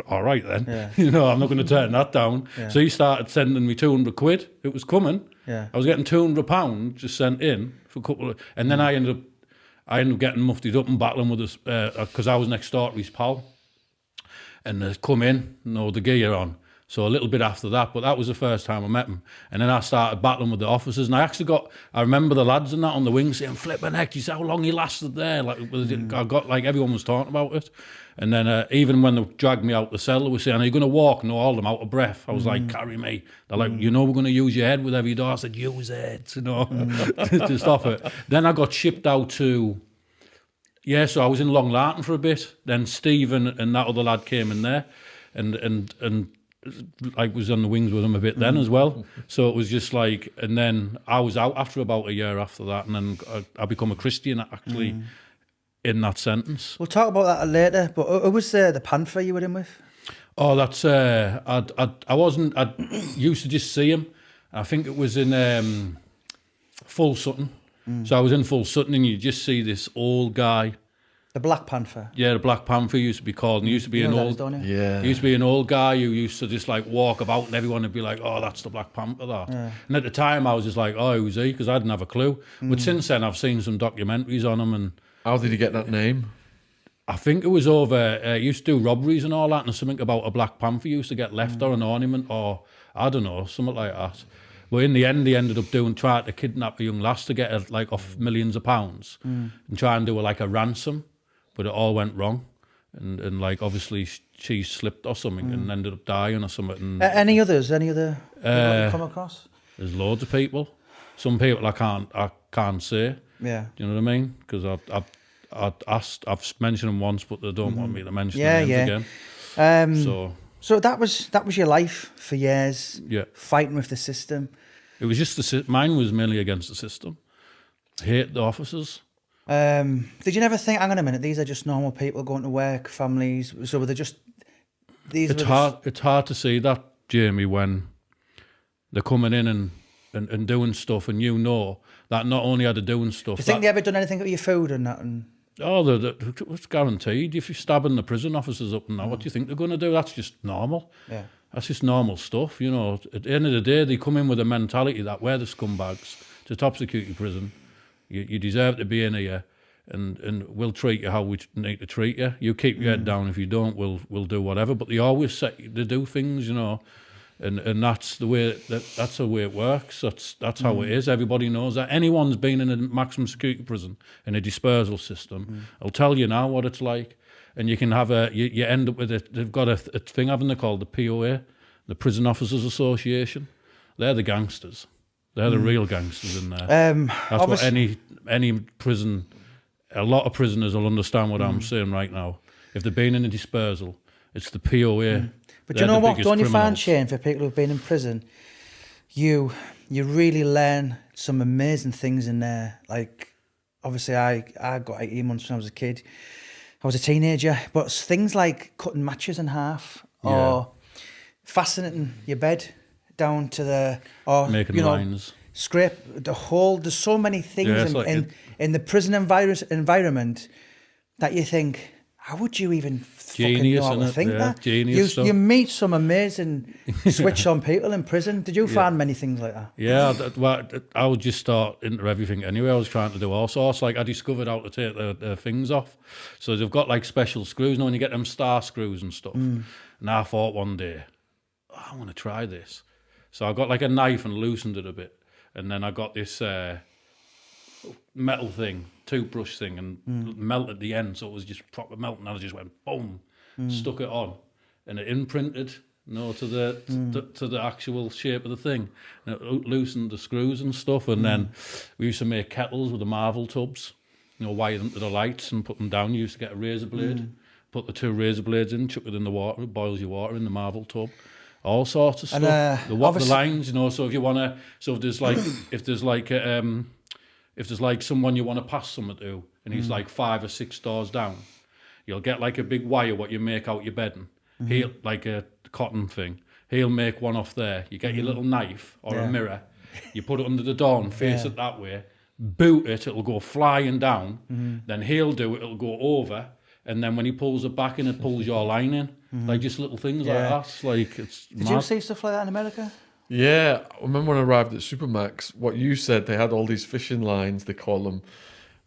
all right then. Yeah. You know, I'm not going to turn that down. Yeah. So he started sending me 200 quid. It was coming. Yeah. I was getting £200 just sent in for a couple of... And then I ended up getting muftied up and battling with us because I was next door to his pal. And they come in, the gear on. So a little bit after that, but that was the first time I met him. And then I started battling with the officers. And I remember the lads and that on the wing saying, flipping heck, you see how long he lasted there. Everyone was talking about it. And then even when they dragged me out the cell, they were saying, are you going to walk? No, all of them out of breath. I was like, carry me. They're like, we're going to use your head with every door. I said, use heads, to stop it. Then I got shipped out to... Yeah, so I was in Long Lartin for a bit. Then Stephen and that other lad came in there, and I was on the wings with him a bit then as well. So it was just like, and then I was out after about a year after that, and then I become a Christian actually in that sentence. We'll talk about that later. But who was the panther you were in with? Oh, that's I used to just see him. I think it was in Full Sutton. So I was in Full Sutton, and you just see this old guy. The Black Panther. Yeah, the Black Panther used to be called, and he used to be He used to be an old guy who used to just like walk about, and everyone would be like, "Oh, that's the Black Panther." That. Yeah. And at the time, I was just like, "Oh, who's he?" Because I didn't have a clue. But since then, I've seen some documentaries on him, and how did he get that name? I think it was over. He used to do robberies and all that, and something about a Black Panther used to get left or an ornament, or I don't know, something like that. But in the end, he ended up trying to kidnap a young lass to get her off millions of pounds and try and do a ransom, but it all went wrong, and obviously she slipped or something and ended up dying or something. And, any others? Any other people you come across? There's loads of people. Some people I can't say. Yeah. Do you know what I mean? Because I've mentioned them once, but they don't want me to mention them again. So that was your life for years. Yeah. Fighting with the system. It was just mine was mainly against the system. I hate the officers. Did you never think, hang on a minute, these are just normal people going to work, families, so were they just... It's hard to see that, Jamie, when they're coming in and doing stuff, and that not only are they doing stuff... Do you think they ever done anything with your food and that? Oh, it's guaranteed. If you're stabbing the prison officers up and that, what do you think they're going to do? That's just normal. Yeah. That's just normal stuff, At the end of the day, they come in with a mentality that we're the scumbags. It's a top security prison. You deserve to be in here, and we'll treat you how we need to treat you. You keep your head down. If you don't, we'll do whatever. But they always they do things, and that's the way that's the way it works. That's how it is. Everybody knows that. Anyone's been in a maximum security prison in a dispersal system, I'll tell you now what it's like. And you can have you end up with they've got a thing, haven't they, called the POA, the Prison Officers Association. They're the gangsters. They're the real gangsters in there. That's what any prison, a lot of prisoners will understand what I'm saying right now. If they've been in a dispersal, it's the POA. But you know what? Don't you find, Shane, for people who've been in prison, you really learn some amazing things in there. Like, obviously, I got 18 months when I was a kid. I was a teenager, but things like cutting matches in half or fastening your bed down to making lines, scrape the hole. There's so many things in the prison environment that you think, how would you even fucking know how to think that? Genius you meet some amazing switch on people in prison. Did you find many things like that? Yeah, I would just start into everything anyway. I was trying to do all sorts. Like, I discovered how to take the things off. So they've got like special screws, when you get them star screws and stuff. And I thought one day, I want to try this. So I got like a knife and loosened it a bit. And then I got this metal thing, toothbrush thing, and melted the end, so it was just proper melting. And I just went boom, stuck it on, and it imprinted No, to the actual shape of the thing. And it loosened the screws and stuff. And then we used to make kettles with the Marvel tubs. Wire them to the lights and put them down. You used to get a razor blade, put the 2 razor blades in, chuck it in the water, it boils your water in the Marvel tub. All sorts of stuff. And, the lines, so if you want to, if there's like someone you want to pass someone to, and he's like 5 or 6 doors down, you'll get like a big wire what you make out your bedding. He'll like a cotton thing. He'll make one off there. You get your little knife or a mirror. You put it under the door and face it that way. Boot it, it'll go flying down. Then he'll do it, it'll go over. And then when he pulls it back in, it pulls your line in. Like just little things like that. Did you see stuff like that in America? Yeah, I remember when I arrived at Supermax, what you said, they had all these fishing lines, they call them.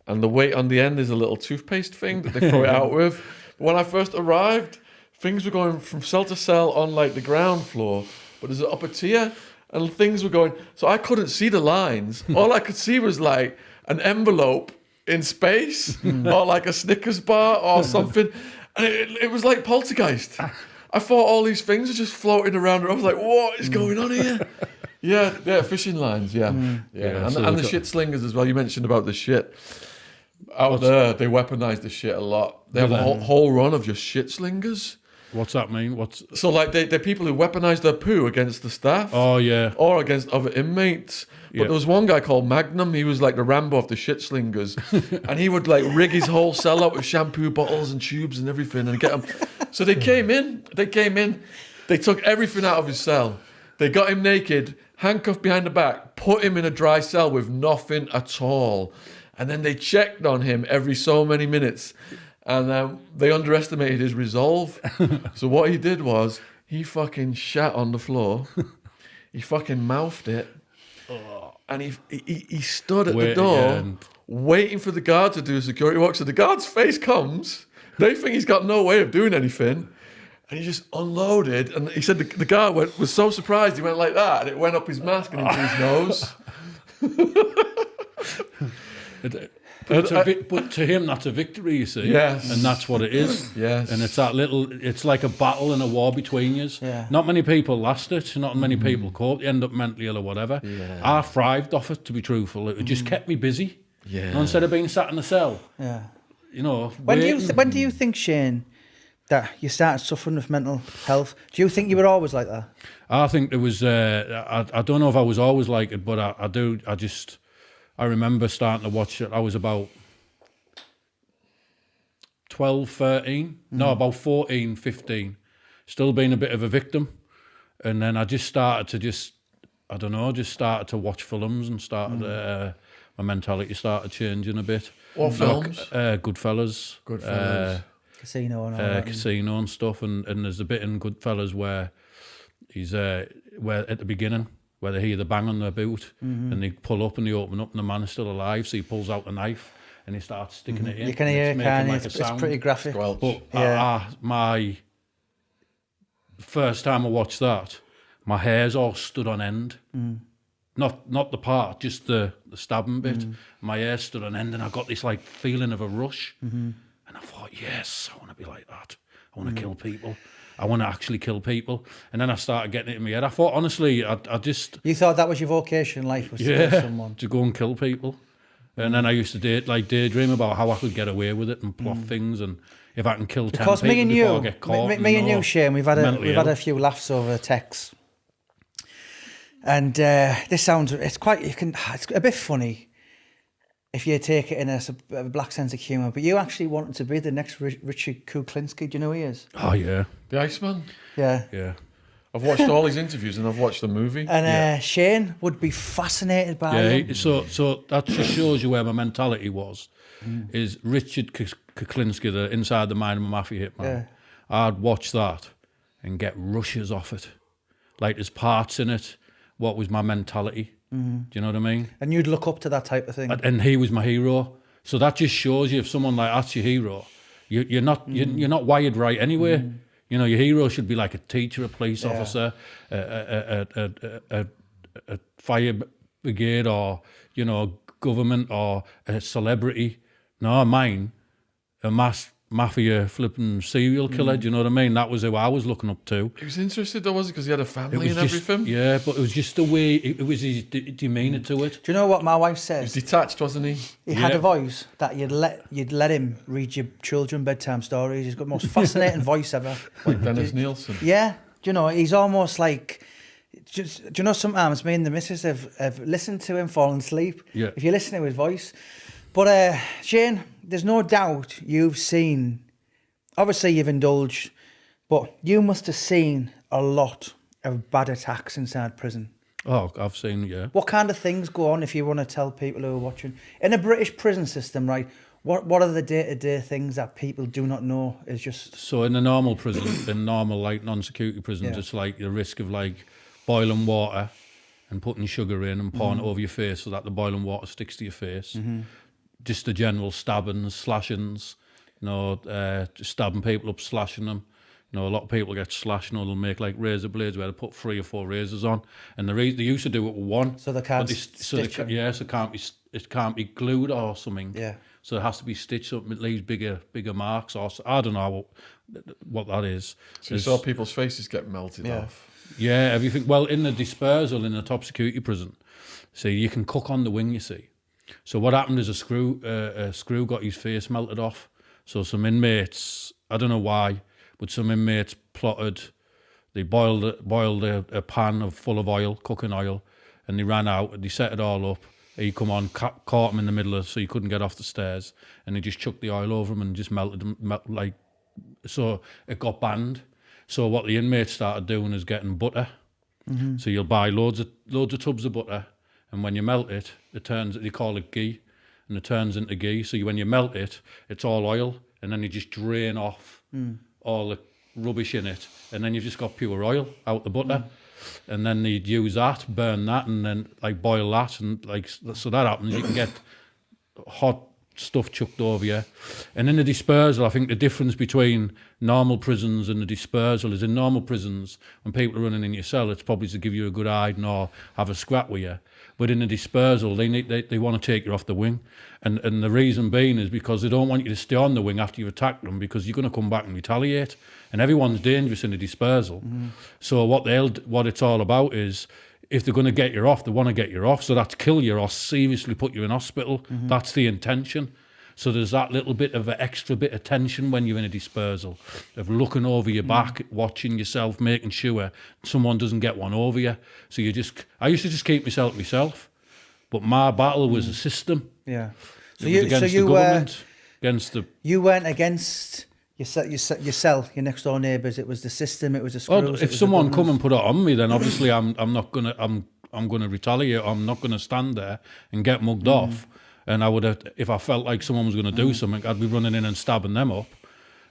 And the weight on the end is a little toothpaste thing that they throw it out with. But when I first arrived, things were going from cell to cell on like the ground floor, but there's an upper tier, and things were going. So I couldn't see the lines. All I could see was like an envelope in space, or like a Snickers bar or something. And it was like poltergeist. I thought all these things were just floating around. I was like, what is going on here? Yeah, fishing lines, and the shit slingers as well. You mentioned about the shit. Out there, they weaponize the shit a lot. They have a whole run of just shit slingers. What's that mean? So like they're people who weaponize their poo against the staff. Oh yeah. Or against other inmates. But there was one guy called Magnum. He was like the Rambo of the shit slingers, and he would like rig his whole cell up with shampoo bottles and tubes and everything, and get him. So they came in. They took everything out of his cell. They got him naked, handcuffed behind the back, put him in a dry cell with nothing at all. And then they checked on him every so many minutes. And they underestimated his resolve. So what he did was, he fucking shat on the floor. He fucking mouthed it. And he stood at the door, waiting for the guard to do a security walk. So the guard's face comes. They think he's got no way of doing anything. And he just unloaded. And he said the guard was so surprised, he went like that. And it went up his mask and into his nose. But to him, that's a victory, you see. Yes. And that's what it is. Yes. And it's like a battle and a war between you. Yeah. Not many people last it. Not many people cope. You end up mentally ill or whatever. Yeah. I thrived off it, to be truthful. It just kept me busy. Yeah. Instead of being sat in a cell. Yeah. When do you think, Shane, that you started suffering with mental health? Do you think you were always like that? I think there was. I don't know if I was always like it, but I do. I remember starting to watch it. I was about 12, 13. No, about 14, 15. Still being a bit of a victim. And then I just started to started to watch films and started, my mentality started changing a bit. What films? Goodfellas. Casino and all that. Casino and stuff. And there's a bit in Goodfellas where he's, where at the beginning, where they hear the bang on their boot and they pull up and they open up and the man is still alive, so he pulls out a knife and he starts sticking it in. You can hear it, can't you? It's pretty graphic. But my first time I watched that, my hair's all stood on end. Not the part, just the stabbing bit. My hair stood on end and I got this like feeling of a rush. And I thought, yes, I want to be like that. I want to kill people. I want to actually kill people. And then I started getting it in my head. I thought, honestly, I just... You thought that was your vocation in life, was to kill someone? To go and kill people. And then I used to daydream about how I could get away with it and plot things, and if I can kill 10 because people before I get caught. Me and you, Shane, we've had a few laughs over text. And this sounds... It's a bit funny if you take it in a black sense of humour, but you actually wanted to be the next Richard Kuklinski. Do you know who he is? Oh, yeah. The Iceman? Yeah. Yeah. I've watched all his interviews and I've watched the movie. And Shane would be fascinated by him. So that just shows you where my mentality was. Is Richard Kuklinski, the Inside the Mind of a Mafia Hitman. Yeah. I'd watch that and get rushes off it. Like there's parts in it. What was my mentality? Do you know what I mean? And you'd look up to that type of thing. And he was my hero. So that just shows you if someone like that's your hero, you're not wired right anyway. You know, your hero should be like a teacher, a police officer, a fire brigade, or government, or a celebrity. No, mine, a mass mafia flipping serial killer. Do you know what I mean? That was who I was looking up to. He was interested though, was he? Because he had a It family was and just, everything. yeah, but it was just the way, it was his demeanour to it. Do you know what my wife He was says? detached, wasn't he? He had Yeah. a voice that you'd let him read your children bedtime stories. He's got the most fascinating voice ever. Like Dennis Nielsen. Yeah, do you know, he's almost like, do you know, sometimes me and the missus have listened to him falling asleep. Yeah. If you listen to his voice. But Shane, there's no doubt you've seen, obviously you've indulged, but you must have seen a lot of bad attacks inside prison. Oh, I've seen, yeah. What kind of things go on if you want to tell people who are watching? In a British prison system, right, what are the day-to-day things that people do not know is just... So in the normal prison, in normal, like, non-security prisons, Yeah. it's like the risk of, like, boiling water and putting sugar in and pouring it over your face so that the boiling water sticks to your face. Just the general stabbings, slashings, you know, just stabbing people up, slashing them. You know, a lot of people get slashed, you know, they'll make like razor blades where they put 3 or 4 razors on. And they used to do it with one. So they can't so stitch it. yeah, so it can't be glued or something. Yeah. So it has to be stitched up, it leaves bigger marks. Or I don't know what that is. So you saw people's faces get melted off. Yeah, everything. Well, in the dispersal in the top security prison, see, you can cook on the wing, you see. So what happened is a screw got his face melted off. So some inmates, I don't know why, but some inmates plotted, they boiled a pan full of oil, cooking oil, and they ran out, and they set it all up. He come on, caught him in the middle of, so he couldn't get off the stairs, and they just chucked the oil over him and just melted him, so it got banned. So what the inmates started doing is getting butter. So you'll buy loads of tubs of butter, and when you melt it, they call it ghee, and it turns into ghee. So when you melt it, it's all oil, and then you just drain off all the rubbish in it, and then you've just got pure oil out the butter. And then they'd use that, burn that, and then like boil that, and like so that happens. You can get hot stuff chucked over you. And in the dispersal, I think the difference between normal prisons and the dispersal is in normal prisons, when people are running in your cell, it's probably to give you a good hiding or have a scrap with you. But in the dispersal, they want to take you off the wing. And the reason being is because they don't want you to stay on the wing after you've attacked them, because you're going to come back and retaliate. And everyone's dangerous in the dispersal. So what it's all about is, if they're going to get you off, they want to get you off. So that's kill you or seriously put you in hospital. That's the intention. So there's that little bit of an extra bit of tension when you're in a dispersal, of looking over your back, watching yourself, making sure someone doesn't get one over you. So I used to just keep myself. But my battle was a system. Yeah. So It was against the government, against the... You weren't against yourself, your next door neighbours. It was the system. It was the screws. Well, it if was someone the come and put it on me, then obviously I'm gonna retaliate. I'm not gonna stand there and get mugged off. And I would have, if I felt like someone was gonna do something, I'd be running in and stabbing them up.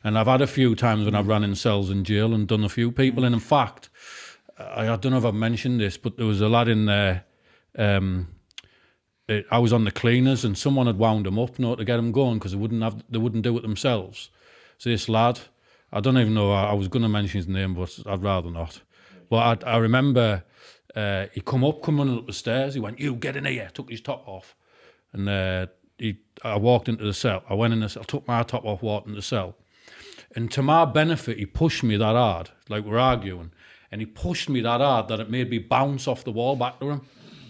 And I've had a few times when I've ran in cells in jail and done a few people. And in fact, I don't know if I've mentioned this, but there was a lad in there. I was on the cleaners, and someone had wound him up, to get him going, because they wouldn't do it themselves. So this lad, I don't even know, I was going to mention his name, but I'd rather not. But I remember he come running up the stairs. He went, "You get in here," took his top off. And I walked into the cell. I went in the cell, took my top off, walked into the cell. And to my benefit, he pushed me that hard, like we're arguing. And he pushed me that hard that it made me bounce off the wall back to him.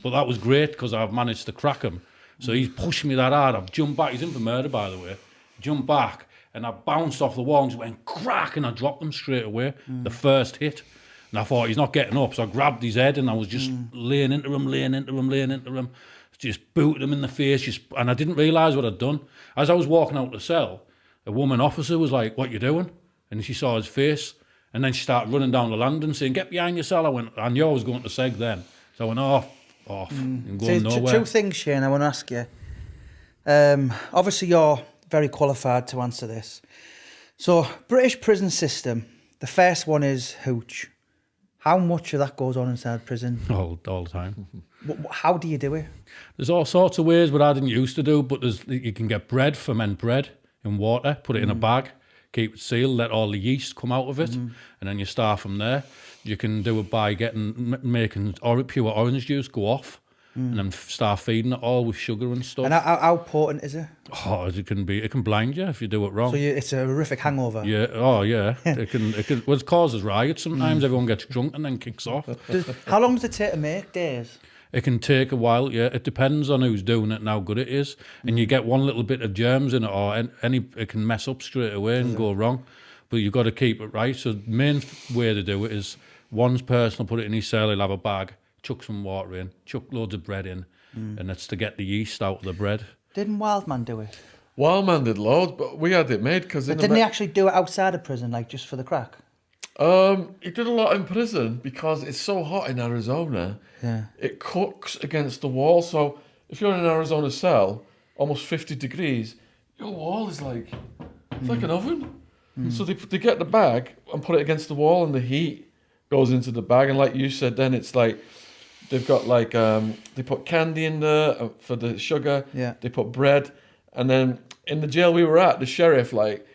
But that was great, because I've managed to crack him. So he's pushed me that hard. I've jumped back. He's in for murder, by the way. Jumped back. And I bounced off the wall and just went crack, and I dropped him straight away, the first hit. And I thought, he's not getting up. So I grabbed his head, and I was just laying into him, just booted him in the face. And I didn't realise what I'd done. As I was walking out the cell, a woman officer was like, "What you doing?" And she saw his face. And then she started running down the landing saying, "Get behind your cell." I knew I was going to seg then. So I went, off, and going nowhere. Two things, Shane, I want to ask you. Obviously, you're very qualified to answer this. So, British prison system, the first one is hooch. How much of that goes on inside prison? All the time. How do you do it? There's all sorts of ways what I didn't used to do, but you can get bread, ferment bread in water, put it in a bag, keep it sealed, let all the yeast come out of it, and then you start from there. You can do it by making pure orange juice go off, and then start feeding it all with sugar and stuff. And how potent is it? Oh, it can blind you if you do it wrong. So it's a horrific hangover. Yeah. Oh, yeah. it can. Well, it causes riots. Sometimes everyone gets drunk and then kicks off. How long does it take to make? Days? It can take a while. Yeah. It depends on who's doing it and how good it is. And you get one little bit of germs in it, or it can mess up straight away and go wrong. But you've got to keep it right. So the main way to do it is one person will put it in his cell. He'll have a bag, chuck some water in, chuck loads of bread in, and it's to get the yeast out of the bread. Didn't Wildman do it? Wildman did loads, but we had it made because Didn't he actually do it outside of prison, like just for the crack? He did a lot in prison because it's so hot in Arizona. Yeah. It cooks against the wall. So if you're in an Arizona cell, almost 50 degrees, your wall is like it's like an oven. So they get the bag and put it against the wall, and the heat goes into the bag. And like you said, then it's like they've got like they put candy in there for the sugar. Yeah. They put bread, and then in the jail we were at, the sheriff, like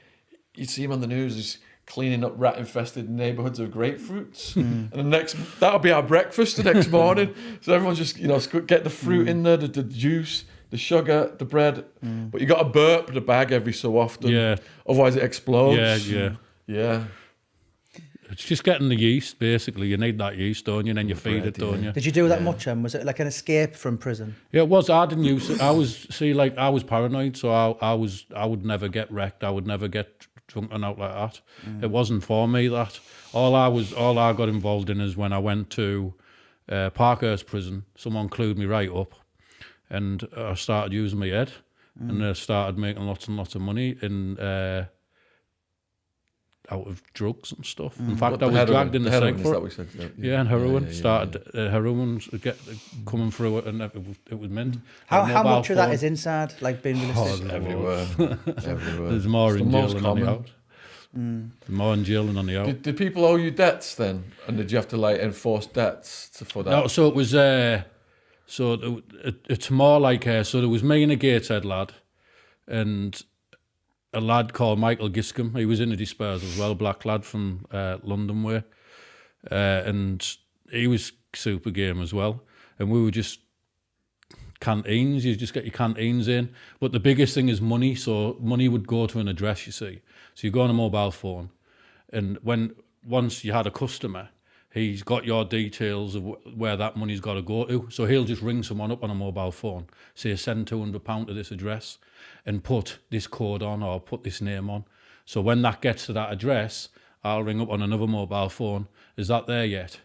you see him on the news, is cleaning up rat-infested neighborhoods of grapefruits. And that'll be our breakfast the next morning. So everyone just get the fruit in there, the juice, the sugar, the bread. But you got to burp the bag every so often. Yeah. Otherwise it explodes. Yeah. It's just getting the yeast, basically. You need that yeast, don't you? And then you feed it, don't you? Did you do that much? Was it like an escape from prison? Yeah, it was. I didn't use it. I was paranoid, so I would never get wrecked. I would never get drunk and out like that. It wasn't for me, that. All I got involved in is when I went to Parkhurst prison, someone clued me right up, and I started using my head, and I started making lots and lots of money out of drugs and stuff. In fact, I was dragged in the seg for it. Yeah, and heroin. Heroin coming through it, and it was mint. How much of that is inside, like being released? Everywhere. There's more in jail than on the out. More in jail than on the out. Did people owe you debts then? And did you have to like enforce debts for that? No, so it was... it's more like... so there was me and a Gateshead lad, and a lad called Michael Giscombe. He was in the Despairs as well, black lad from London way. And he was super game as well. And we were just canteens. You just get your canteens in. But the biggest thing is money. So money would go to an address, you see. So you go on a mobile phone. And once you had a customer, he's got your details of where that money's got to go to. So he'll just ring someone up on a mobile phone, say send £200 to this address, and put this code on or put this name on. So when that gets to that address, I'll ring up on another mobile phone. Is that there yet?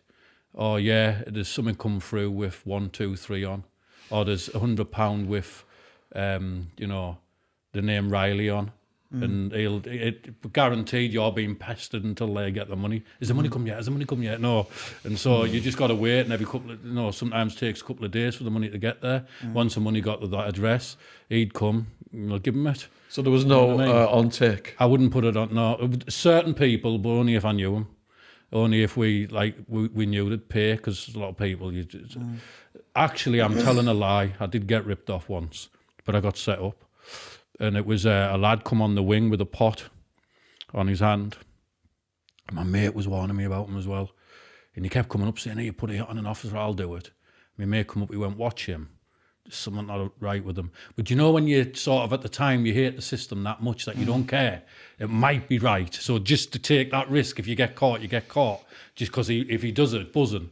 Oh yeah, there's something come through with 1, 2, 3 on. Or there's £100 with, the name Riley on. And it guaranteed you're being pestered until they get the money. Is the money come yet? Has the money come yet? No. And so you just got to wait, and every couple of, sometimes takes a couple of days for the money to get there. Once the money got to that address, he'd come, give him it. So there was no on tick? I wouldn't put it on, no. Certain people, but only if I knew them. Only if we knew they'd pay, because a lot of people... Actually, I'm telling a lie. I did get ripped off once, but I got set up. And it was a lad come on the wing with a pot on his hand. And my mate was warning me about him as well. And he kept coming up saying, hey, you put it on an officer, I'll do it. My mate come up, he went, watch him. There's something not right with him. But you know when you sort of, at the time, you hate the system that much that you don't care, it might be right. So just to take that risk, if you get caught, you get caught. Just because if he does it, buzzing.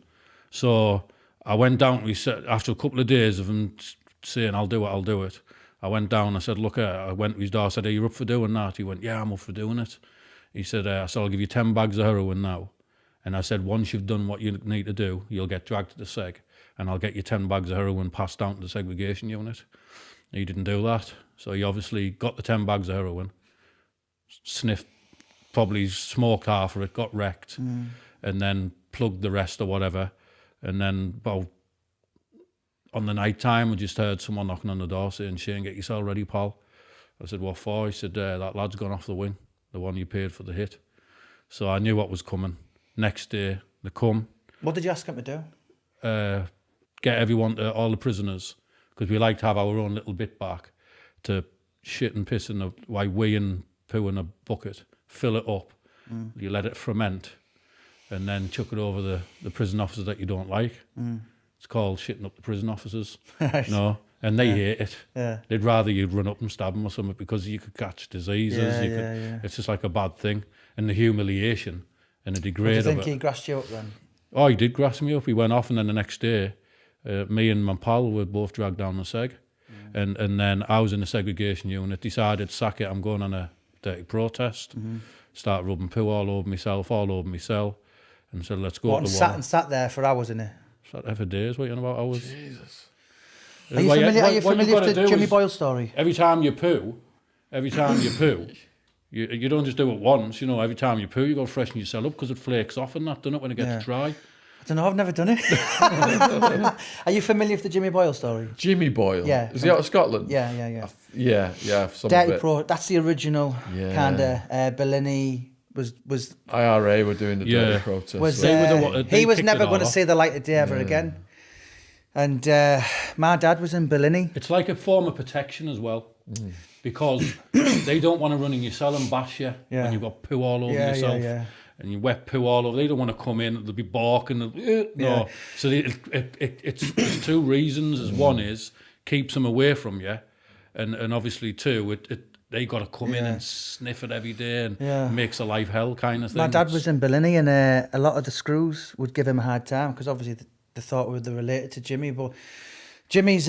So I went down, after a couple of days of him saying, I'll do it. I went down, I said, look, I went to his door, I said, are you up for doing that? He went, yeah, I'm up for doing it. He said, I'll give you 10 bags of heroin now. And I said, once you've done what you need to do, you'll get dragged to the seg, and I'll get you 10 bags of heroin passed down to the segregation unit. He didn't do that. So he obviously got the 10 bags of heroin, sniffed, probably smoked half of it, got wrecked, and then plugged the rest or whatever. And then about on the night time, I just heard someone knocking on the door saying, Shane, get yourself ready, pal. I said, what for? He said, that lad's gone off the wing, the one you paid for the hit. So I knew what was coming. Next day, they come. What did you ask him to do? Get everyone, all the prisoners, because we like to have our own little bit back, to shit and piss in wee and poo in a bucket, fill it up, you let it ferment, and then chuck it over the prison officer that you don't like. It's called shitting up the prison officers. Right. No, and they hate it. Yeah. They'd rather you'd run up and stab them or something because you could catch diseases. Yeah. It's just like a bad thing. And the humiliation and the Do you degrade of think it. he grassed you up then? Oh, he did grass me up. He went off, and then the next day, me and my pal were both dragged down the seg. And then I was in the segregation unit, decided, sack it, I'm going on a dirty protest. Start rubbing poo all over myself, all over my cell, and said, let's go What, to and the wall. sat there for hours, innit? Sat there for days, waiting about hours. Jesus. Are you familiar with the Jimmy Boyle story? Every time you poo, you don't just do it once, you know, every time you poo, you got to freshen yourself up because it flakes off and that, doesn't it, when it gets dry. I don't know, I've never done it. Are you familiar with the Jimmy Boyle story? Jimmy Boyle? Yeah. Is he out of Scotland? Yeah. Yeah, some Dirty of it. Pro, that's the original Yeah. kind of, Bellini was IRA were doing the dirty Yeah. protest. was They were the one- they he was kicked never it all going to off. see the light of day ever again. And my dad was in Bellini. It's like a form of protection as well, because they don't want to run in your cell and bash you when you've got poo all over yourself. And you wet poo all over. They don't want to come in. They'll be barking. No. So it's two reasons. As one is keeps them away from you, and obviously two, they got to come in and sniff it every day and makes a life hell kind of thing. My dad was in Bellini, and a lot of the screws would give him a hard time because obviously they thought they're related to Jimmy. But Jimmy's,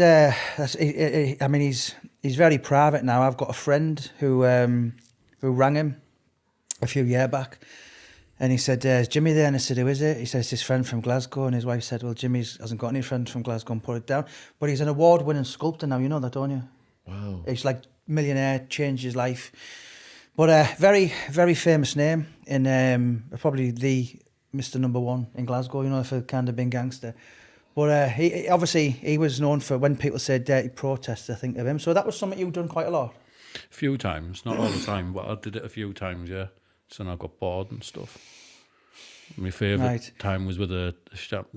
he's very private now. I've got a friend who rang him a few years back. And he said, is Jimmy there? And I said, who is it? He says, his friend from Glasgow. And his wife said, well, Jimmy hasn't got any friends from Glasgow, and put it down. But he's an award-winning sculptor now, you know that, don't you? Wow. He's like millionaire, changed his life. But very, very famous name in probably the Mr. Number One in Glasgow, you know, for kind of being gangster. But he was known for, when people say dirty protests, I think of him. So that was something you've done quite a lot. A few times, not all the time, but I did it a few times, yeah. So I got bored and stuff. My favourite time was with the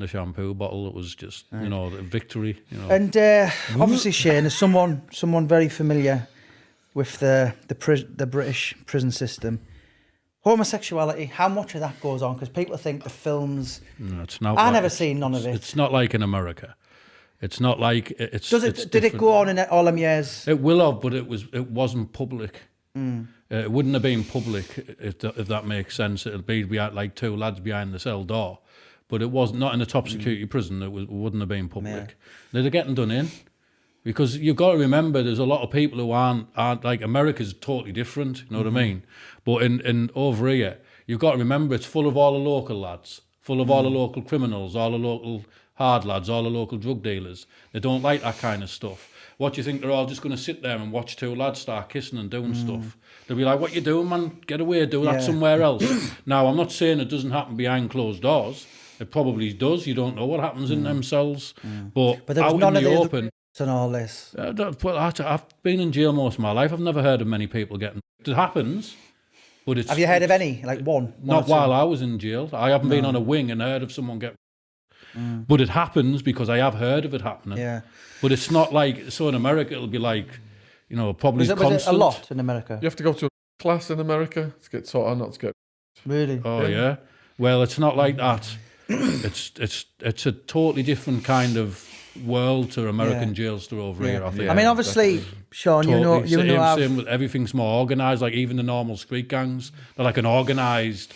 shampoo bottle. It was just, you know, the victory. You know. And obviously, Shane is someone very familiar with the British prison system. Homosexuality, how much of that goes on? Because people think the films... No, it's not. I never seen none of it. It's not like in America. It's not like it's. Did it go on in all them years? It will have, but it wasn't public. It wouldn't have been public if that makes sense. It'd be like two lads behind the cell door, but it was not in a top security prison. It wouldn't have been public. They're getting done in, because you've got to remember there's a lot of people who aren't like, America's totally different. You know what I mean? But in over here, you've got to remember it's full of all the local lads, full of all the local criminals, all the local hard lads, all the local drug dealers. They don't like that kind of stuff. What do you think? They're all just going to sit there and watch two lads start kissing and doing stuff? They'll be like, what you doing, man? Get away, do that somewhere else. Now, I'm not saying it doesn't happen behind closed doors. It probably does. You don't know what happens in them cells. But there was out none in the of open... and all this. I've been in jail most of my life. I've never heard of many people getting... It happens, but it's... Have you heard of any? Like one? Not while I was in jail. I haven't been on a wing and heard of someone get... But it happens because I have heard of it happening. Yeah. But it's not like... So in America, it'll be like, you know, probably Was constant. it a lot in America? You have to go to a class in America to get taught how not to get... Really? Oh, yeah. Well, it's not like that. It's a totally different kind of world to American jails to over here, I think. Yeah. I mean, obviously, definitely. Sean, Totally. you know, same with everything's more organised. Like even the normal street gangs, they're like an organised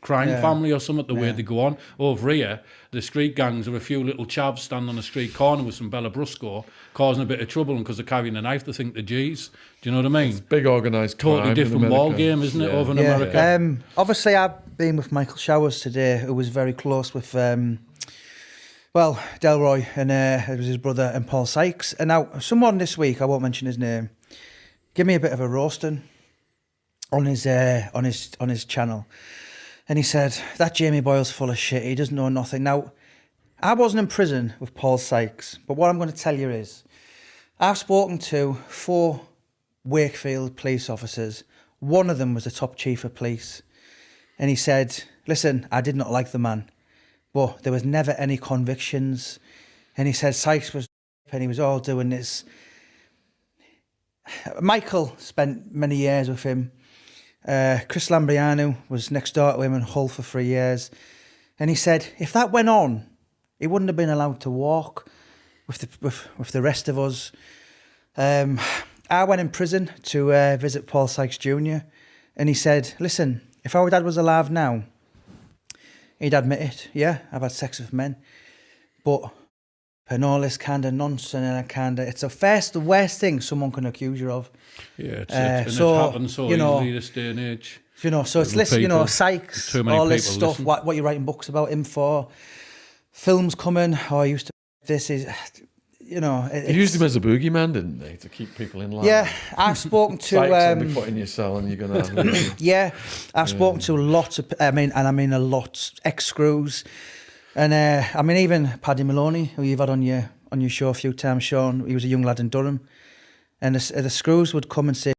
crime family or something. The way they go on over here, the street gangs are a few little chavs standing on a street corner with some Bella Brusco, causing a bit of trouble, and because they're carrying a knife, they think they're G's. Do you know what I mean? It's big organised crime. Totally different ball game, isn't it? Over in America. Obviously, I've been with Michael Showers today, who was very close with, Delroy, and it was his brother, and Paul Sykes. And now, someone this week, I won't mention his name, give me a bit of a roasting on his channel. And he said, that Jamie Boyle's full of shit. He doesn't know nothing. Now, I wasn't in prison with Paul Sykes, but what I'm going to tell you is, I've spoken to 4 Wakefield police officers. One of them was the top chief of police. And he said, listen, I did not like the man, but there was never any convictions. And he said Sykes was, and he was all doing this. Michael spent many years with him. Chris Lambriano was next door to him in Hull for 3 years. And he said, if that went on, He wouldn't have been allowed to walk with the rest of us. I went in prison to visit Paul Sykes Jr. and he said, listen, if our dad was alive now, he'd admit it. Yeah, I've had sex with men. But and all this kind of nonsense and it's the worst thing someone can accuse you of. Yeah, and it happens so easily this day and age. So it's listen, Sykes, all this stuff, what you're writing books about him for, films coming, I used to, this is, They used him as a boogeyman, didn't they, to keep people in line? Yeah, I've spoken to... Sykes will be put in your cell and you're going to have... Yeah, I've spoken to lots of, a lot, ex-screws. And even Paddy Maloney, who you've had on your show a few times, Shaun, he was a young lad in Durham. And the screws would come and say,